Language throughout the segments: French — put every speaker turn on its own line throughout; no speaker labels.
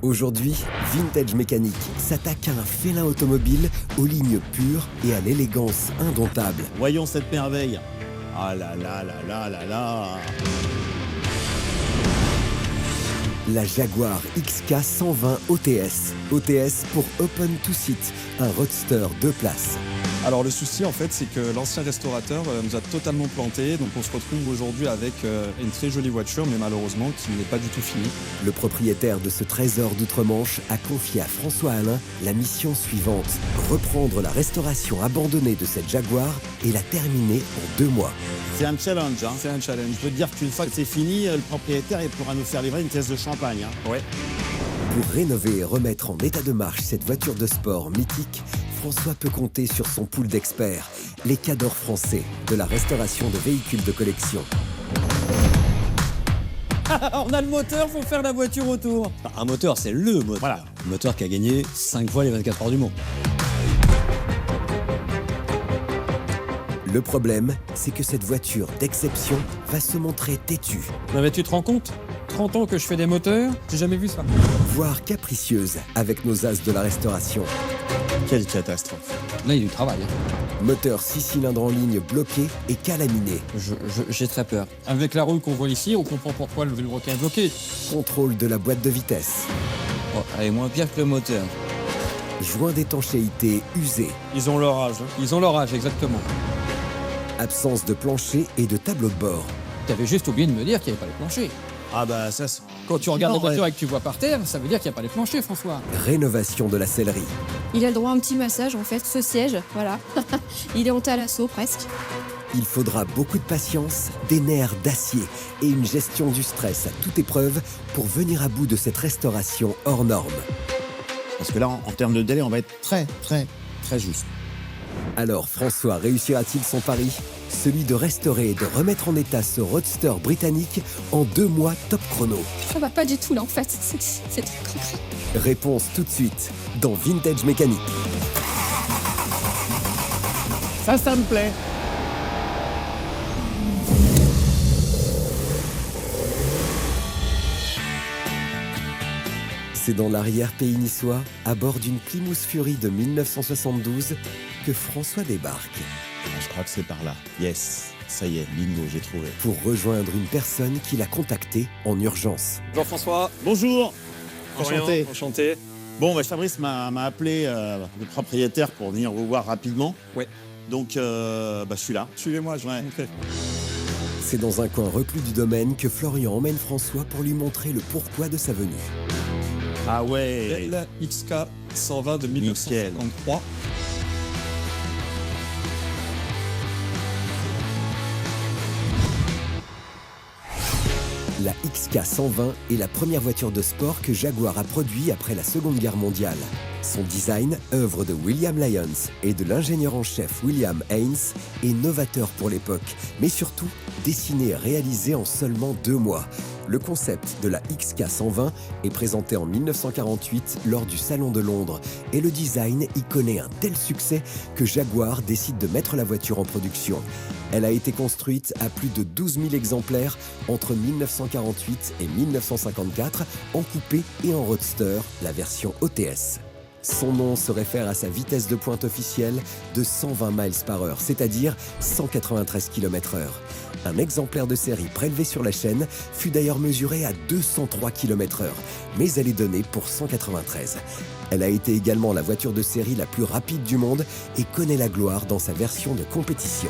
Aujourd'hui, Vintage Mécanique s'attaque à un félin automobile aux lignes pures et à l'élégance indomptable.
Voyons cette merveille. Ah là là là là là là.
La Jaguar XK 120 OTS. OTS pour Open to Seat, un roadster 2 places.
Alors le souci en fait c'est que l'ancien restaurateur nous a totalement planté, donc on se retrouve aujourd'hui avec une très jolie voiture mais malheureusement qui n'est pas du tout finie.
Le propriétaire de ce trésor d'outre-Manche a confié à François Alain la mission suivante: reprendre la restauration abandonnée de cette Jaguar et la terminer en 2 mois.
C'est un challenge. Hein.
C'est un challenge.
Je peux te dire qu'une fois que c'est fini, le propriétaire il pourra nous faire livrer une caisse de champagne. Hein.
Ouais.
Pour rénover et remettre en état de marche cette voiture de sport mythique, François peut compter sur son pool d'experts, les cadors français de la restauration de véhicules de collection.
On a le moteur, faut faire la voiture autour.
Un moteur, c'est le moteur.
Voilà.
Le moteur qui a gagné 5 fois les 24 heures du Mans.
Le problème, c'est que cette voiture d'exception va se montrer têtue,
Non mais tu te rends compte 30 ans que je fais des moteurs, j'ai jamais vu ça.
voire capricieuse avec nos as de la restauration.
Quelle catastrophe.
Là, il y a du travail.
Moteur 6 cylindres en ligne bloqué et calaminé.
J'ai très peur.
Avec la roue qu'on voit ici, on comprend pourquoi le vilebrequin est bloqué.
Contrôle de la boîte de vitesse.
Oh, elle est moins pire que le moteur.
Joint d'étanchéité usé.
Ils ont leur âge. Ils ont leur âge, exactement.
Absence de plancher et de tableau de bord.
T'avais juste oublié de me dire qu'il n'y avait pas les planchers.
Ah bah ça c'est...
Quand tu regardes
Non,
la voiture
ouais.
et que tu vois par terre, ça veut dire qu'il n'y a pas les planchers, François.
Rénovation de la sellerie.
Il a le droit à un petit massage en fait, ce siège, voilà. Il est monté à l'assaut presque.
Il faudra beaucoup de patience, des nerfs d'acier et une gestion du stress à toute épreuve pour venir à bout de cette restauration hors norme.
Parce que là, en termes de délai, on va être très juste.
Alors François réussira-t-il son pari? Celui de restaurer et de remettre en état ce roadster britannique en 2 mois top chrono.
Ça va pas du tout là en fait, c'est très concret.
Réponse tout de suite dans Vintage Mécanique.
Ça me plaît.
C'est dans l'arrière-pays niçois, à bord d'une Plymouth Fury de 1972, que François débarque
Je crois que c'est par là. Yes, ça y est, bingo, j'ai trouvé.
pour rejoindre une personne qui l'a contacté en urgence.
Jean-François,
Bonjour. Enchanté.
Enchanté.
Bon, bah, Fabrice m'a appelé le propriétaire pour venir vous voir rapidement.
Ouais.
Donc, je suis là.
Suivez-moi, je vais
Ouais.
vous montrer.
C'est dans un coin reclus du domaine que Florian emmène François pour lui montrer le pourquoi de sa venue.
Ah ouais.
La XK 120 de 1953.
La XK 120 est la première voiture de sport que Jaguar a produit après la Seconde Guerre mondiale. Son design, œuvre de William Lyons et de l'ingénieur en chef William Haynes, est novateur pour l'époque, mais surtout dessiné et réalisé en seulement 2 mois. Le concept de la XK 120 est présenté en 1948 lors du Salon de Londres et le design y connaît un tel succès que Jaguar décide de mettre la voiture en production. Elle a été construite à plus de 12 000 exemplaires entre 1948 et 1954 en coupé et en roadster, la version OTS. Son nom se réfère à sa vitesse de pointe officielle de 120 miles par heure, c'est-à-dire 193 km/h. Un exemplaire de série prélevé sur la chaîne fut d'ailleurs mesuré à 203 km/h, mais elle est donnée pour 193. Elle a été également la voiture de série la plus rapide du monde et connaît la gloire dans sa version de compétition.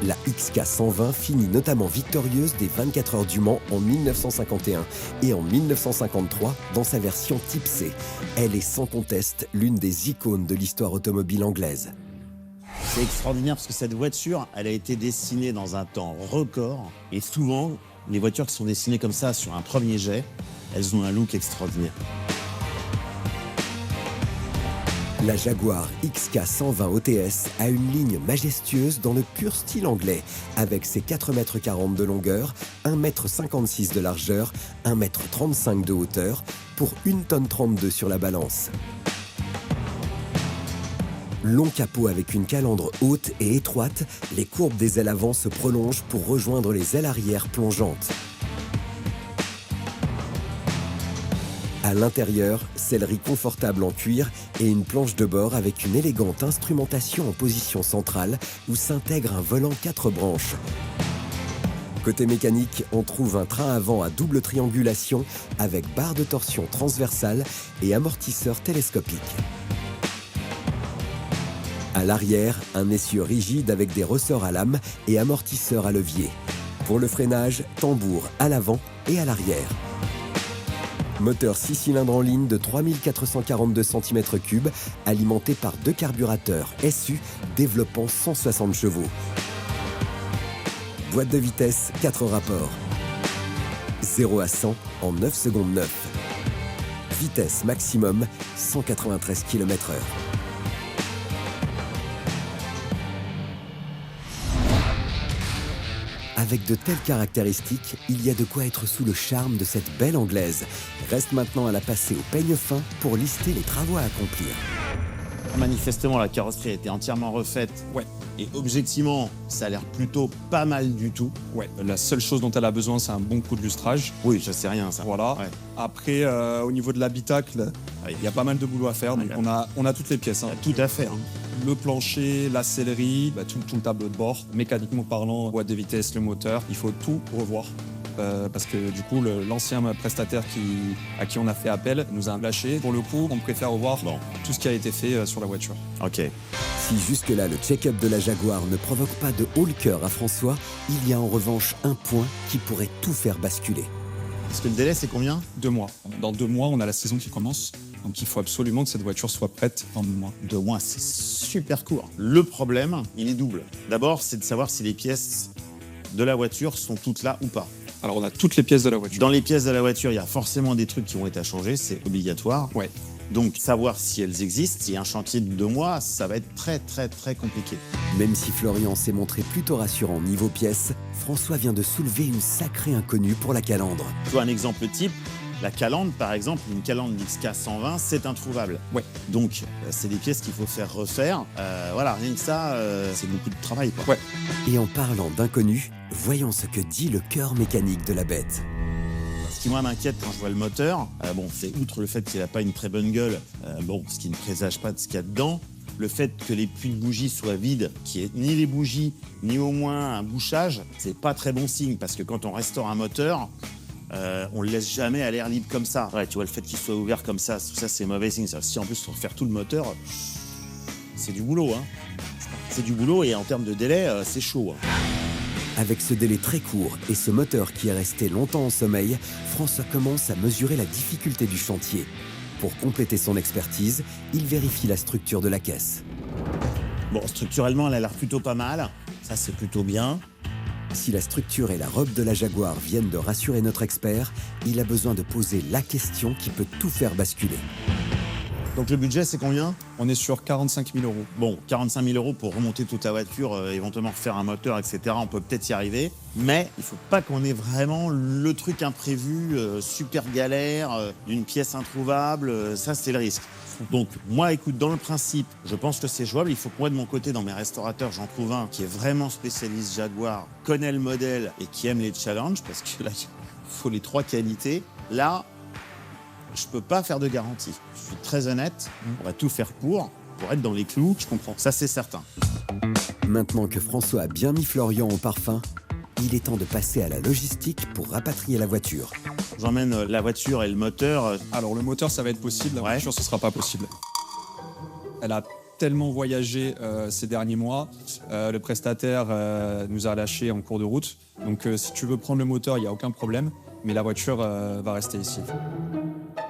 La XK 120 finit notamment victorieuse des 24 heures du Mans en 1951 et en 1953 dans sa version Type C. Elle est sans conteste l'une des icônes de l'histoire automobile anglaise.
C'est extraordinaire parce que cette voiture, elle a été dessinée dans un temps record. Et souvent, les voitures qui sont dessinées comme ça sur un premier jet, elles ont un look extraordinaire.
La Jaguar XK 120 OTS a une ligne majestueuse dans le pur style anglais, avec ses 4,40 m de longueur, 1,56 m de largeur, 1,35 m de hauteur, pour 1,32 tonne sur la balance. Long capot avec une calandre haute et étroite, les courbes des ailes avant se prolongent pour rejoindre les ailes arrière plongeantes. À l'intérieur, sellerie confortable en cuir et une planche de bord avec une élégante instrumentation en position centrale où s'intègre un volant 4 branches. Côté mécanique, on trouve un train avant à double triangulation avec barre de torsion transversale et amortisseur télescopique. À l'arrière, un essieu rigide avec des ressorts à lame et amortisseur à levier. Pour le freinage, tambour à l'avant et à l'arrière. Moteur 6 cylindres en ligne de 3442 cm3, alimenté par 2 carburateurs SU développant 160 chevaux. Boîte de vitesse 4 rapports. 0 à 100 en 9 secondes 9. Vitesse maximum 193 km/h. Avec de telles caractéristiques, il y a de quoi être sous le charme de cette belle anglaise. Reste maintenant à la passer au peigne fin pour lister les travaux à accomplir.
Manifestement, la carrosserie a été entièrement refaite.
Ouais.
Et objectivement, ça a l'air plutôt pas mal du tout.
Ouais, la seule chose dont elle a besoin, c'est un bon coup de lustrage.
Oui, ça c'est rien ça.
Voilà.
Ouais.
Après, au niveau de l'habitacle, il y a pas mal de boulot à faire. Donc on a toutes les pièces. Hein.
Tout à fait. Hein.
Le plancher, la sellerie, tout le tableau de bord. Mécaniquement parlant, boîte de vitesse, le moteur, il faut tout revoir. Parce que du coup, l'ancien prestataire à qui on a fait appel nous a lâché. Pour le coup, on préfère revoir tout ce qui a été fait sur la voiture.
Ok.
Si jusque-là le check-up de la Jaguar ne provoque pas de haut le cœur à François, il y a en revanche un point qui pourrait tout faire basculer.
Parce que le délai, c'est combien ?
2 mois. Dans 2 mois, on a la saison qui commence. Donc il faut absolument que cette voiture soit prête dans 2 mois.
2 mois, c'est super court. Le problème, il est double. D'abord, c'est de savoir si les pièces de la voiture sont toutes là ou pas.
Alors on a toutes les pièces de la voiture.
Dans les pièces de la voiture, il y a forcément des trucs qui vont être à changer, c'est obligatoire.
Ouais.
Donc savoir si elles existent, si un chantier de 2 mois, ça va être très très très compliqué.
Même si Florian s'est montré plutôt rassurant niveau pièces, François vient de soulever une sacrée inconnue pour la calandre.
Tu vois un exemple type, la calandre par exemple, une calandre XK 120, c'est introuvable.
Ouais.
Donc c'est des pièces qu'il faut faire refaire. Voilà, rien que ça, c'est beaucoup de travail, quoi.
Ouais.
Et en parlant d'inconnu, voyons ce que dit le cœur mécanique de la bête.
Ce qui moi m'inquiète quand je vois le moteur, c'est outre le fait qu'il n'a pas une très bonne gueule, ce qui ne présage pas de ce qu'il y a dedans, le fait que les puits de bougies soient vides, qu'il n'y ait ni les bougies, ni au moins un bouchage, c'est pas très bon signe, parce que quand on restaure un moteur, on le laisse jamais à l'air libre comme ça. Ouais, tu vois, le fait qu'il soit ouvert comme ça, tout ça c'est mauvais signe. Si en plus il faut refaire tout le moteur, c'est du boulot. Hein. C'est du boulot et en termes de délai, c'est chaud. Hein.
Avec ce délai très court et ce moteur qui est resté longtemps en sommeil, François commence à mesurer la difficulté du chantier. Pour compléter son expertise, il vérifie la structure de la caisse.
Bon, structurellement, elle a l'air plutôt pas mal. Ça, c'est plutôt bien.
Si la structure et la robe de la Jaguar viennent de rassurer notre expert, il a besoin de poser la question qui peut tout faire basculer.
Donc le budget, c'est combien ?
On est sur 45 000 €.
Bon, 45 000 € pour remonter toute la voiture, éventuellement refaire un moteur, etc. On peut peut-être y arriver. Mais il ne faut pas qu'on ait vraiment le truc imprévu, super galère, d'une pièce introuvable. Ça, c'est le risque. Donc moi, écoute, dans le principe, je pense que c'est jouable. Il faut que moi, de mon côté, dans mes restaurateurs, j'en trouve un qui est vraiment spécialiste Jaguar, connaît le modèle et qui aime les challenges, parce que là, il faut les 3 qualités. Là, je peux pas faire de garantie. Je suis très honnête. On va tout faire pour être dans les clous. Je comprends. Ça, c'est certain.
Maintenant que François a bien mis Florian au parfum, il est temps de passer à la logistique pour rapatrier la voiture.
J'emmène la voiture et le moteur.
Alors le moteur, ça va être possible. La voiture, ce sera pas possible. Elle a tellement voyagé ces derniers mois. Le prestataire nous a lâchés en cours de route. Donc si tu veux prendre le moteur, il n'y a aucun problème. Mais la voiture va rester ici.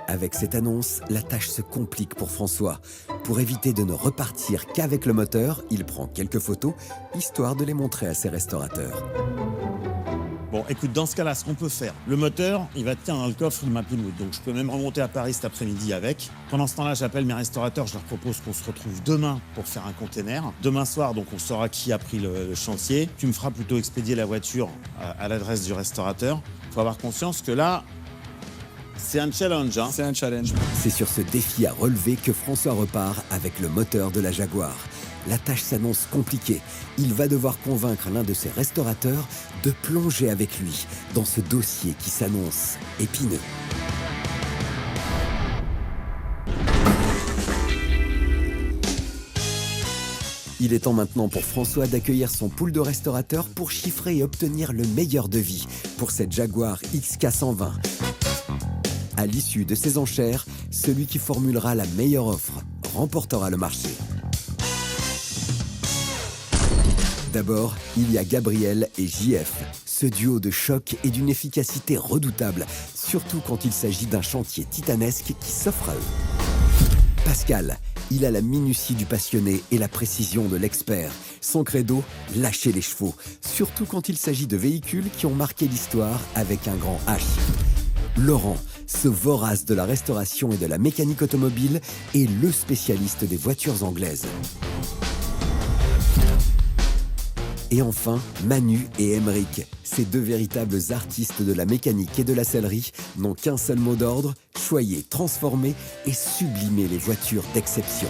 Avec cette annonce, la tâche se complique pour François. Pour éviter de ne repartir qu'avec le moteur, il prend quelques photos, histoire de les montrer à ses restaurateurs.
Bon, écoute, dans ce cas-là, ce qu'on peut faire, le moteur, il va tenir dans le coffre de ma Pinewood. Donc, je peux même remonter à Paris cet après-midi avec. Pendant ce temps-là, j'appelle mes restaurateurs. Je leur propose qu'on se retrouve demain pour faire un container. Demain soir, donc, on saura qui a pris le chantier. Tu me feras plutôt expédier la voiture à l'adresse du restaurateur. Il faut avoir conscience que là, c'est un challenge. Hein.
C'est un challenge.
C'est sur ce défi à relever que François repart avec le moteur de la Jaguar. La tâche s'annonce compliquée. Il va devoir convaincre l'un de ses restaurateurs de plonger avec lui dans ce dossier qui s'annonce épineux. Il est temps maintenant pour François d'accueillir son pool de restaurateurs pour chiffrer et obtenir le meilleur devis pour cette Jaguar XK120. À l'issue de ces enchères, celui qui formulera la meilleure offre remportera le marché. D'abord, il y a Gabriel et JF, ce duo de choc et d'une efficacité redoutable, surtout quand il s'agit d'un chantier titanesque qui s'offre à eux. Pascal, il a la minutie du passionné et la précision de l'expert. Son credo, lâcher les chevaux, surtout quand il s'agit de véhicules qui ont marqué l'histoire avec un grand H. Laurent, ce vorace de la restauration et de la mécanique automobile, est le spécialiste des voitures anglaises. Et enfin, Manu et Emeric, ces deux véritables artistes de la mécanique et de la sellerie, n'ont qu'un seul mot d'ordre, choyer, transformer et sublimer les voitures d'exception.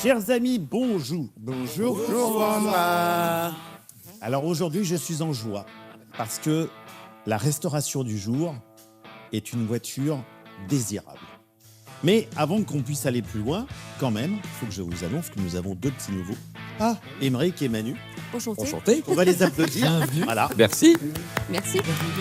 Chers amis, bonjour.
Bonjour.
Alors aujourd'hui, je suis en joie parce que la restauration du jour est une voiture désirable. Mais avant qu'on puisse aller plus loin, quand même, il faut que je vous annonce que nous avons deux petits nouveaux. Ah, Emeric et Manu.
Enchanté.
On va les applaudir. Voilà.
Merci.
Merci.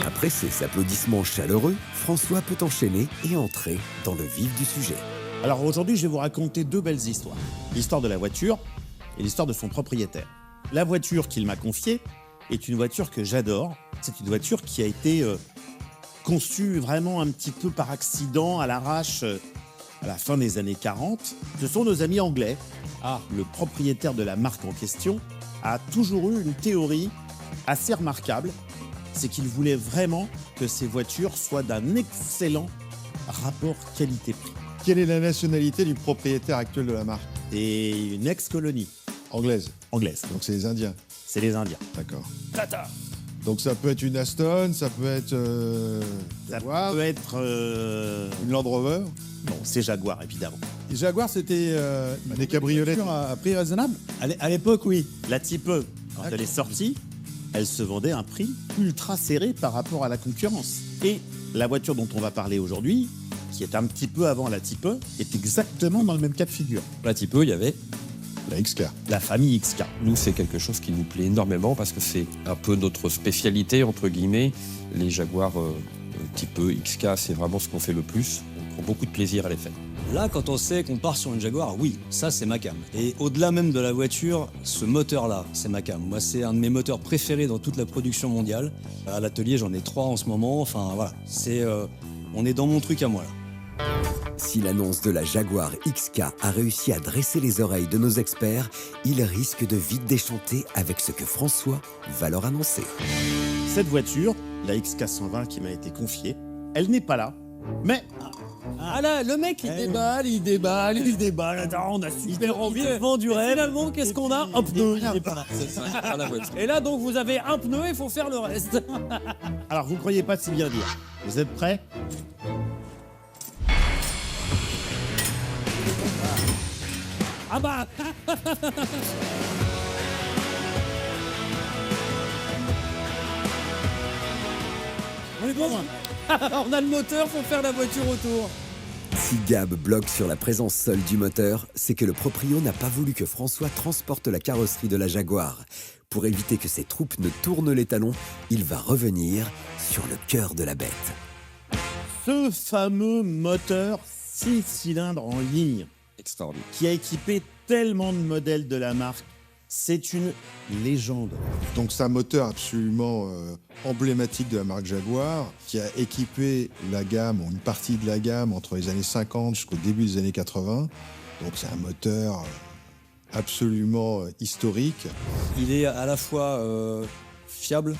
Après ces applaudissements chaleureux, François peut enchaîner et entrer dans le vif du sujet.
Alors aujourd'hui, je vais vous raconter deux belles histoires. L'histoire de la voiture et l'histoire de son propriétaire. La voiture qu'il m'a confiée est une voiture que j'adore. C'est une voiture qui a été conçue vraiment un petit peu par accident, à l'arrache, à la fin des années 40. Ce sont nos amis anglais. Le propriétaire de la marque en question a toujours eu une théorie assez remarquable. C'est qu'il voulait vraiment que ces voitures soient d'un excellent rapport qualité-prix.
Quelle est la nationalité du propriétaire actuel de la marque?
Et une ex-colonie
Anglaise.
anglaise.
Donc c'est les Indiens.
C'est les Indiens.
D'accord.
Tata.
Donc ça peut être une Aston, ça peut être
Ça
Jaguar,
peut être...
une Land Rover.
Non, c'est Jaguar, évidemment.
Les Jaguar, c'était
Des cabriolettes.
à prix raisonnable.
À l'époque, oui. La Type E, quand elle est sortie, elle se vendait à un prix ultra serré par rapport à la concurrence. Et la voiture dont on va parler aujourd'hui, qui est un petit peu avant la Type E, est exactement dans le même cas de figure.
Un petit peu, il y avait.
La XK.
La famille XK.
Nous, c'est quelque chose qui nous plaît énormément parce que c'est un peu notre spécialité, entre guillemets. Les Jaguars type E, XK, c'est vraiment ce qu'on fait le plus. On prend beaucoup de plaisir à les faire.
Là, quand on sait qu'on part sur une Jaguar, oui, ça c'est ma cam. Et au-delà même de la voiture, ce moteur-là, c'est ma cam. Moi, c'est un de mes moteurs préférés dans toute la production mondiale. À l'atelier, j'en ai 3 en ce moment. Enfin, voilà, on est dans mon truc à moi, là.
Si l'annonce de la Jaguar XK a réussi à dresser les oreilles de nos experts, il risque de vite déchanter avec ce que François va leur annoncer.
Cette voiture, la XK 120 qui m'a été confiée, elle n'est pas là, mais...
Ah là, le mec, il déballe. Attends, on a super envie. Il vend du rêve. Finalement, qu'est-ce qu'on a? Un pneu, il est pas là. Et là, donc, vous avez un pneu, il faut faire le reste.
Alors, vous ne croyez pas si bien dire. Vous êtes prêts?
Ah bah on est bon. On a le moteur, faut faire la voiture autour.
Si Gab bloque sur la présence seule du moteur, c'est que le proprio n'a pas voulu que François transporte la carrosserie de la Jaguar. Pour éviter que ses troupes ne tournent les talons, il va revenir sur le cœur de la bête.
Ce fameux moteur 6 cylindres en ligne
Extraordinaire.
qui a équipé tellement de modèles de la marque, c'est une légende.
Donc c'est un moteur absolument emblématique de la marque Jaguar qui a équipé la gamme, ou une partie de la gamme, entre les années 50 jusqu'au début des années 80. Donc c'est un moteur absolument historique.
Il est à la fois fiable,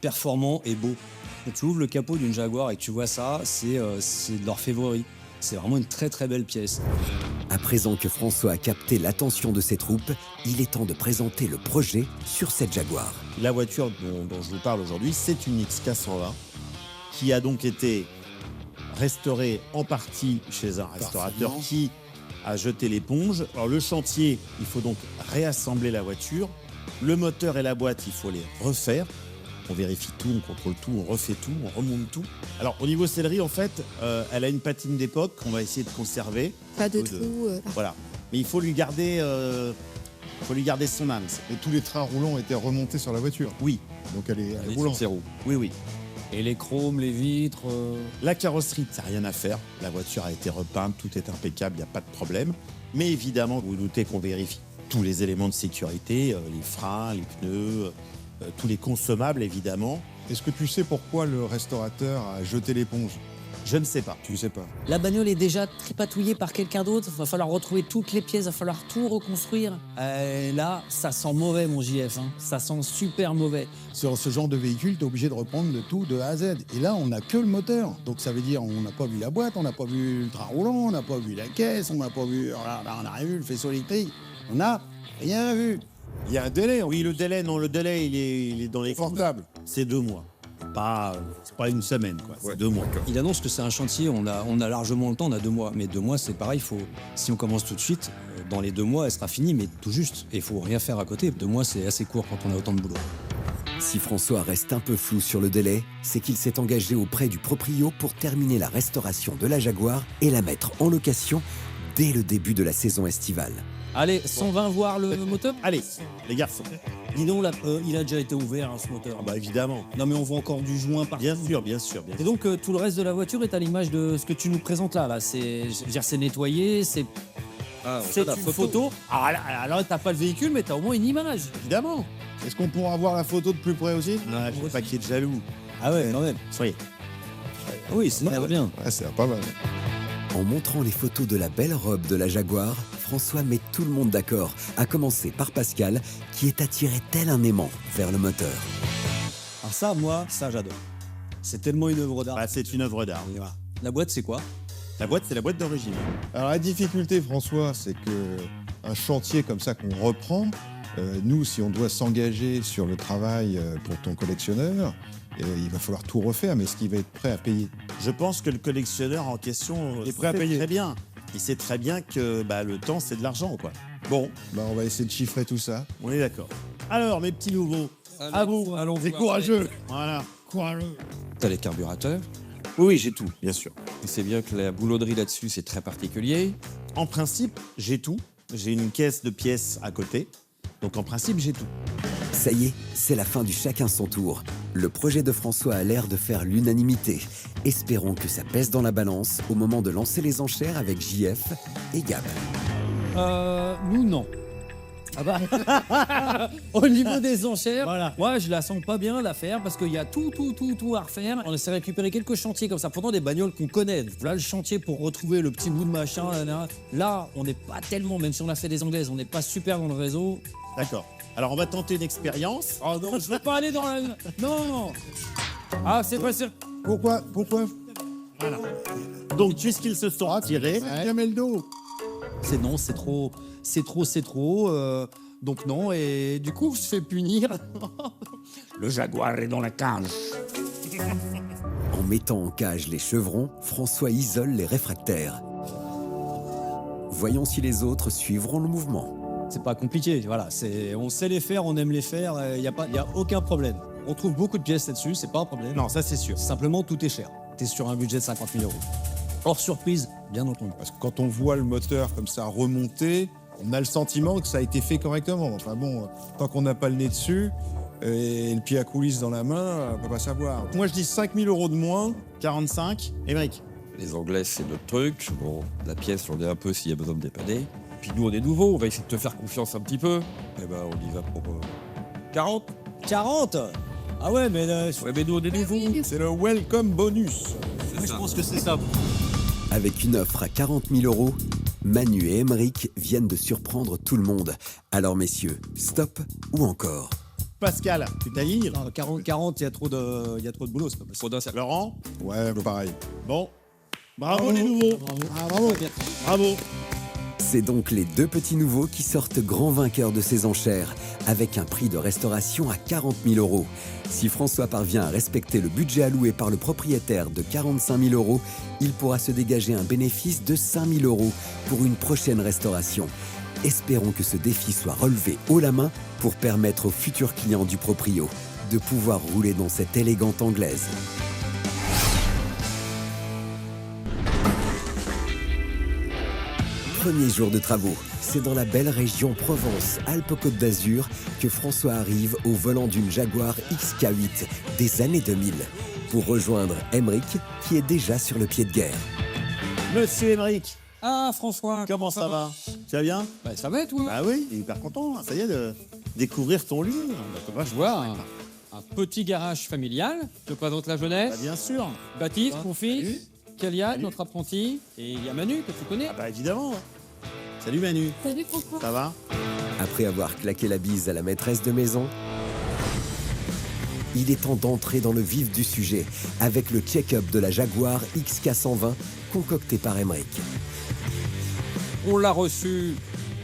performant et beau. Quand tu ouvres le capot d'une Jaguar et que tu vois ça, c'est de leur favori. C'est vraiment une très très belle pièce.
À présent que François a capté l'attention de ses troupes, il est temps de présenter le projet sur cette Jaguar.
La voiture dont je vous parle aujourd'hui, c'est une XK 120 qui a donc été restaurée en partie chez un restaurateur qui a jeté l'éponge. Alors le chantier, il faut donc réassembler la voiture. Le moteur et la boîte, il faut les refaire. On vérifie tout, on contrôle tout, on refait tout, on remonte tout. Alors au niveau sellerie, en fait, elle a une patine d'époque qu'on va essayer de conserver.
Pas de trou.
Voilà. Mais il faut lui garder son âme.
Et tous les trains roulants étaient remontés sur la voiture.
Oui,
Donc elle est
Elle est
roulante.
sur ses roues.
oui.
Et les chromes, les vitres.
La carrosserie, ça n'a rien à faire. La voiture a été repeinte, tout est impeccable, il n'y a pas de problème. Mais évidemment, vous vous doutez qu'on vérifie tous les éléments de sécurité, les freins, les pneus, tous les consommables évidemment.
Est-ce que tu sais pourquoi le restaurateur a jeté l'éponge?
Je ne sais pas.
Tu ne sais pas.
La bagnole est déjà tripatouillée par quelqu'un d'autre. Il va falloir retrouver toutes les pièces, il va falloir tout reconstruire. Là, ça sent mauvais, mon JF. Hein. Ça sent super mauvais.
Sur ce genre de véhicule, tu es obligé de reprendre le tout de A à Z. Et là, on n'a que le moteur. Donc ça veut dire on n'a pas vu la boîte, on n'a pas vu le train roulant, on n'a pas vu la caisse, on n'a pas vu. Là, on a rien vu, le faisceau électrique. On n'a rien vu.
Il y a un délai.
Oui, le délai, il est dans les...
Confortable.
C'est 2 mois. C'est pas une semaine, quoi. C'est 2 mois.
Il annonce que c'est un chantier, on a largement le temps, on a 2 mois. Mais 2 mois, c'est pareil, si on commence tout de suite, dans les 2 mois, elle sera finie, mais tout juste. Et il faut rien faire à côté. 2 mois, c'est assez court quand on a autant de boulot.
Si François reste un peu flou sur le délai, c'est qu'il s'est engagé auprès du proprio pour terminer la restauration de la Jaguar et la mettre en location dès le début de la saison estivale.
Allez, 120 voir le moteur.
Allez, les garçons.
Dis donc, là, il a déjà été ouvert, hein, ce moteur.
Bah évidemment.
Non, mais on voit encore du joint partout.
Bien sûr.
Et donc, tout le reste de la voiture est à l'image de ce que tu nous présentes là. C'est, je veux dire, c'est nettoyé, c'est une photo. Alors, t'as pas le véhicule, mais t'as au moins une image.
Évidemment.
Est-ce qu'on pourra voir la photo de plus près aussi?
Non, faut pas qu'il y ait de jaloux.
Ah ouais, quand même.
Soyez.
Oui, ça va bien.
Ouais, c'est pas mal.
En montrant les photos de la belle robe de la Jaguar, François met tout le monde d'accord, à commencer par Pascal, qui est attiré tel un aimant vers le moteur.
Alors ça, j'adore. C'est tellement une œuvre d'art.
Bah, c'est une œuvre d'art.
Et voilà. La boîte, c'est quoi?
La boîte, c'est la boîte d'origine.
Alors la difficulté, François, c'est que un chantier comme ça qu'on reprend, nous, si on doit s'engager sur le travail pour ton collectionneur, il va falloir tout refaire, mais est-ce qu'il va être prêt à payer?
Je pense que le collectionneur en question
est prêt à payer.
Très bien. Il sait très bien que le temps, c'est de l'argent, quoi. Bon,
On va essayer de chiffrer tout ça.
on est d'accord. Alors, mes petits nouveaux, à vous.
Allons
C'est courageux.
Voilà.
T'as les carburateurs.
Oui, j'ai tout, bien sûr.
Tu sais bien que la boulonnerie là-dessus, c'est très particulier.
En principe, j'ai tout. J'ai une caisse de pièces à côté. Donc, en principe, j'ai tout.
Ça y est, c'est la fin du chacun son tour. Le projet de François a l'air de faire l'unanimité. Espérons que ça pèse dans la balance au moment de lancer les enchères avec JF et Gab.
Nous, non. Ah bah, au niveau des enchères,
Voilà.
moi je la sens pas bien l'affaire parce qu'il y a tout à refaire. On essaie de récupérer quelques chantiers comme ça, pourtant des bagnoles qu'on connaît. Là le chantier pour retrouver le petit bout de machin. Là, on n'est pas tellement, même si on a fait des anglaises, on n'est pas super dans le réseau.
D'accord. Alors, on va tenter une expérience.
Oh non, je veux pas aller dans la... Non. Ah, c'est pas sûr.
Pourquoi
Donc, puisqu'ils se sont retirés,
Jamais le dos.
C'est non, c'est trop. Donc non, et du coup, je se fais punir. Le Jaguar est dans la cage.
En mettant en cage les chevrons, François isole les réfractaires. Voyons si les autres suivront le mouvement.
C'est pas compliqué, voilà. On sait les faire, on aime les faire, il n'y a aucun problème. On trouve beaucoup de pièces là-dessus, c'est pas un problème.
non, ça c'est sûr.
Simplement, tout est cher. T'es sur un budget de 50 000 €. Hors surprise, bien entendu.
Parce que quand on voit le moteur comme ça remonter, on a le sentiment que ça a été fait correctement. Enfin bon, tant qu'on n'a pas le nez dessus et le pied à coulisses dans la main, on peut pas savoir. Moi, je dis 5 000 € de moins.
45. Émeric.
Les Anglais, c'est notre truc. Bon, la pièce, on est un peu s'il y a besoin de dépanner. Puis nous, on est nouveaux, on va essayer de te faire confiance un petit peu. Eh ben, on y va pour 40.
40 Ah ouais, mais...
Ouais, mais nous, on est nouveaux.
C'est le welcome bonus.
je pense que c'est ça.
Avec une offre à 40 000 €, Manu et Émeric viennent de surprendre tout le monde. Alors messieurs, stop ou encore?
Pascal, tu t'alignes.
Non, 40, il y a trop de boulot, c'est pas possible.
Laurent.
Ouais, pareil.
Bon. Bravo les nouveaux. Bravo.
C'est donc les deux petits nouveaux qui sortent grands vainqueurs de ces enchères, avec un prix de restauration à 40 000 €. Si François parvient à respecter le budget alloué par le propriétaire de 45 000 €, il pourra se dégager un bénéfice de 5 000 € pour une prochaine restauration. Espérons que ce défi soit relevé haut la main pour permettre aux futurs clients du proprio de pouvoir rouler dans cette élégante anglaise. premiers jours de travaux. C'est dans la belle région Provence-Alpes-Côte d'Azur que François arrive au volant d'une Jaguar XK8 des années 2000 pour rejoindre Emeric qui est déjà sur le pied de guerre.
Monsieur Emeric,
Ah, François.
comment ça va? Tu vas bien?
Bah, ça va et toi?
Bah oui, il est hyper content, ça y est, de découvrir ton lieu.
Moi, je vois un petit garage familial. Je te présente la jeunesse.
Bah, bien sûr.
Baptiste, mon fils.
Salut.
Kéliane,
Salut.
notre apprenti. Et il y a Manu, que tu connais.
Ah bah évidemment. Salut Manu,
Salut François.
ça va?
Après avoir claqué la bise à la maîtresse de maison, il est temps d'entrer dans le vif du sujet avec le check-up de la Jaguar XK120 concocté par Emeric.
On l'a reçu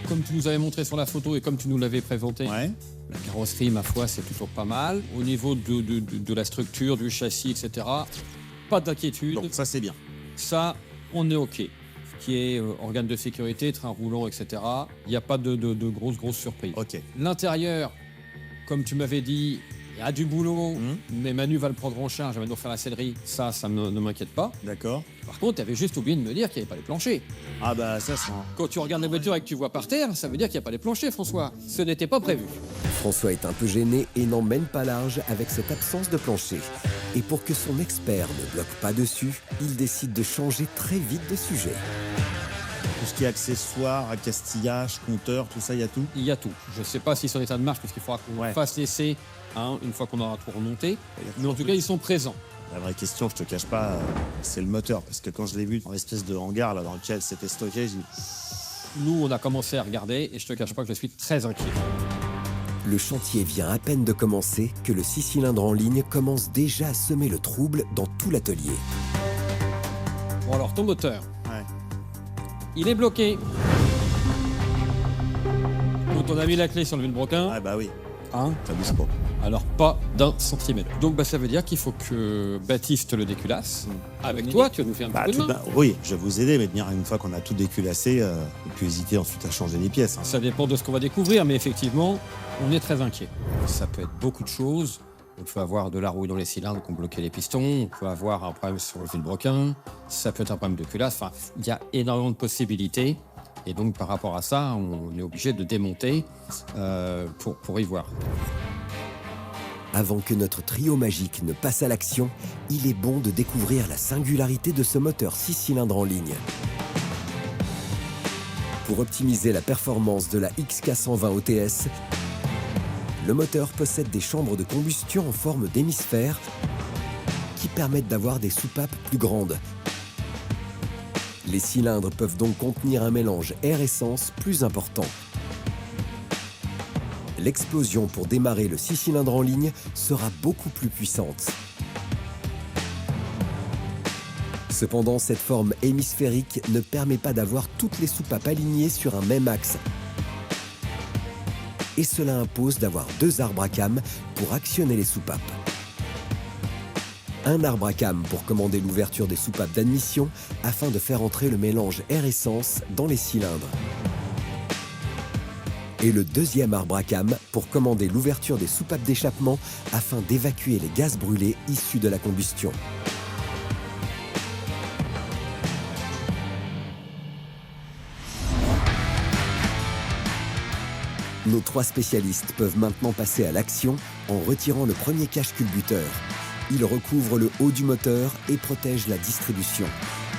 comme tu nous avais montré sur la photo et comme tu nous l'avais présenté.
Ouais.
La carrosserie, ma foi, c'est toujours pas mal. Au niveau de la structure, du châssis, etc., pas d'inquiétude.
Donc ça c'est bien.
Ça, on est OK. Ce qui est organe de sécurité, train roulant, etc., il n'y a pas de grosses surprises.
Ok.
L'intérieur, comme tu m'avais dit, il y a du boulot, mais Manu va le prendre en charge, elle va nous faire la sellerie. Ça ne m'inquiète pas.
D'accord.
Par contre, tu avais juste oublié de me dire qu'il n'y avait pas les planchers.
Ah bah ça c'est...
Quand tu regardes la voiture et que tu vois par terre, ça veut dire qu'il n'y a pas les planchers, François. Ce n'était pas prévu.
François est un peu gêné et n'emmène pas large avec cette absence de plancher. Et pour que son expert ne bloque pas dessus, il décide de changer très vite de sujet.
Tout ce qui est accessoires, accastillage, compteur, tout ça, il y a tout?
Il y a tout. Je ne sais pas si c'est en état de marche, parce qu'il faudra qu'on fasse l'essai une fois qu'on aura tout remonté. Mais en tout cas, ils sont présents.
La vraie question, je te cache pas, c'est le moteur. Parce que quand je l'ai vu dans l'espèce de hangar là, dans lequel c'était stocké, j'ai dit...
Nous, on a commencé à regarder et je te cache pas que je suis très inquiet.
Le chantier vient à peine de commencer que le 6 cylindres en ligne commence déjà à semer le trouble dans tout l'atelier.
Bon alors, ton moteur,
Ouais.
il est bloqué. Donc on a mis la clé sur le vilebrequin.
Ah bah oui,
Hein,
ça bouge pas.
alors pas d'un centimètre. Donc ça veut dire qu'il faut que Baptiste le déculasse. Avec toi, tu vas nous faire un
Bah,
petit coup de main.
oui, je vais vous aider, mais venir une fois qu'on a tout déculassé, et puis hésiter ensuite à changer les pièces. Hein.
Ça dépend de ce qu'on va découvrir, mais effectivement, on est très inquiet. Ça peut être beaucoup de choses. On peut avoir de la rouille dans les cylindres qui ont bloqué les pistons. On peut avoir un problème sur le vilebrequin. Ça peut être un problème de culasse. Enfin, il y a énormément de possibilités. Et donc, par rapport à ça, on est obligé de démonter pour y voir.
Avant que notre trio magique ne passe à l'action, il est bon de découvrir la singularité de ce moteur 6 cylindres en ligne. Pour optimiser la performance de la XK120 OTS, le moteur possède des chambres de combustion en forme d'hémisphère qui permettent d'avoir des soupapes plus grandes. Les cylindres peuvent donc contenir un mélange air-essence plus important. L'explosion pour démarrer le 6 cylindres en ligne sera beaucoup plus puissante. Cependant, cette forme hémisphérique ne permet pas d'avoir toutes les soupapes alignées sur un même axe. Et cela impose d'avoir 2 arbres à cam pour actionner les soupapes. Un arbre à cam pour commander l'ouverture des soupapes d'admission afin de faire entrer le mélange air-essence dans les cylindres. Et le deuxième arbre à cam pour commander l'ouverture des soupapes d'échappement afin d'évacuer les gaz brûlés issus de la combustion. Nos 3 spécialistes peuvent maintenant passer à l'action en retirant le premier cache culbuteur. Il recouvre le haut du moteur et protège la distribution.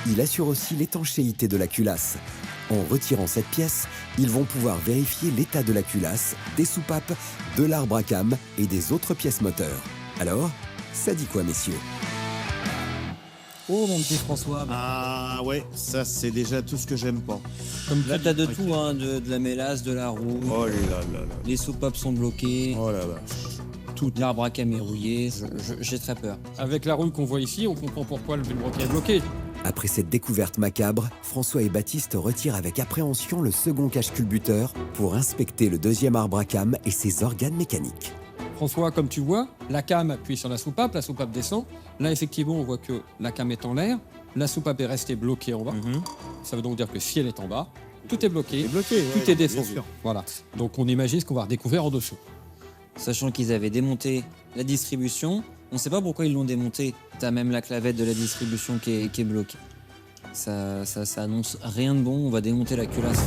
Il assure aussi l'étanchéité de la culasse. En retirant cette pièce, ils vont pouvoir vérifier l'état de la culasse, des soupapes, de l'arbre à cam et des autres pièces moteurs. Alors, ça dit quoi, messieurs?
Oh, mon petit François.
Ah ouais, ça c'est déjà tout ce que j'aime pas.
Comme là, t'as de tout, hein, de la mélasse, de la roue.
Oh là là là.
Les soupapes sont bloquées.
Oh là là.
Tout l'arbre à cam est rouillé. J'ai très peur.
Avec la rouille qu'on voit ici, on comprend pourquoi le vilebrequin est bloqué.
Après cette découverte macabre, François et Baptiste retirent avec appréhension le second cache culbuteur pour inspecter le deuxième arbre à cam et ses organes mécaniques.
François, comme tu vois, la cam appuie sur la soupape descend. Là, effectivement, on voit que la cam est en l'air, la soupape est restée bloquée en bas. Ça veut donc dire que si elle est en bas, tout est bloqué, tout est descendu. Voilà. Donc on imagine ce qu'on va redécouvrir en dessous.
Sachant qu'ils avaient démonté la distribution, on ne sait pas pourquoi ils l'ont démonté. T'as même la clavette de la distribution qui est bloquée. Ça annonce rien de bon, on va démonter la culasse.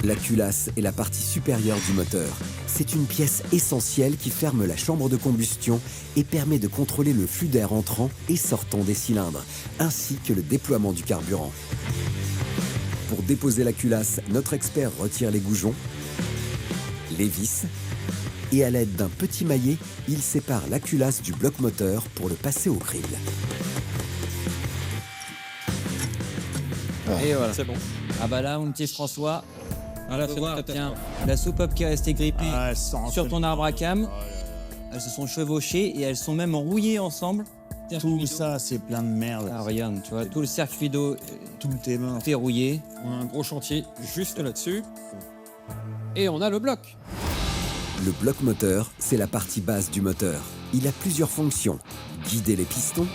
La culasse est la partie supérieure du moteur. C'est une pièce essentielle qui ferme la chambre de combustion et permet de contrôler le flux d'air entrant et sortant des cylindres, ainsi que le déploiement du carburant. Pour déposer la culasse, notre expert retire les goujons, les vis, et à l'aide d'un petit maillet, il sépare la culasse du bloc moteur pour le passer au krill.
Et voilà.
C'est bon.
Ah bah là, mon petit François,
Ah là,
faut
c'est
voir,
bon,
tiens, la soupape qui est restée grippée
Ah, elles sont
sur ton arbre à cam, elles se sont chevauchées et elles sont même rouillées ensemble.
Tout ça, c'est plein de merde.
Ah, regarde, tu vois, tout le circuit d'eau
Tout est mort.
est rouillé.
On a un gros chantier juste là-dessus. Et on a le bloc.
Le bloc moteur, c'est la partie basse du moteur. Il a plusieurs fonctions. Guider les pistons,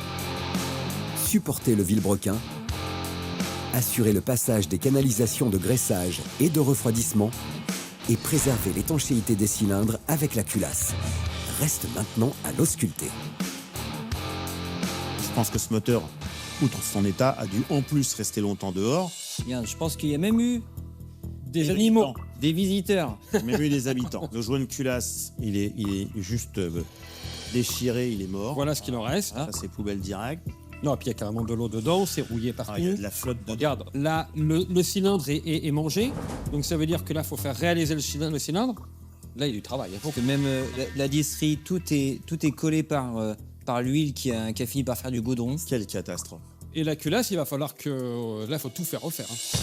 supporter le vilebrequin, assurer le passage des canalisations de graissage et de refroidissement et préserver l'étanchéité des cylindres avec la culasse. Reste maintenant à l'ausculter.
Je pense que ce moteur, outre son état, a dû en plus rester longtemps dehors.
Regarde, je pense qu'il y a même eu des
Des
animaux,
habitants.
des visiteurs.
Même eu les habitants. Le joint de culasse, il est juste déchiré, il est mort.
Voilà ce qu'il en reste.
Ça, c'est poubelle directe.
Non, puis il y a carrément de l'eau dedans, c'est rouillé partout.
Ah, il y a de la flotte dedans.
Regarde, là, le cylindre est mangé. Donc ça veut dire que là, il faut faire réaliser le cylindre. Là, il y a du travail. Hein.
Parce que même la distrie, tout est collé par l'huile qui a fini par faire du goudron.
Quelle catastrophe.
Et la culasse, il va falloir que... Là, il faut tout faire refaire. Hein.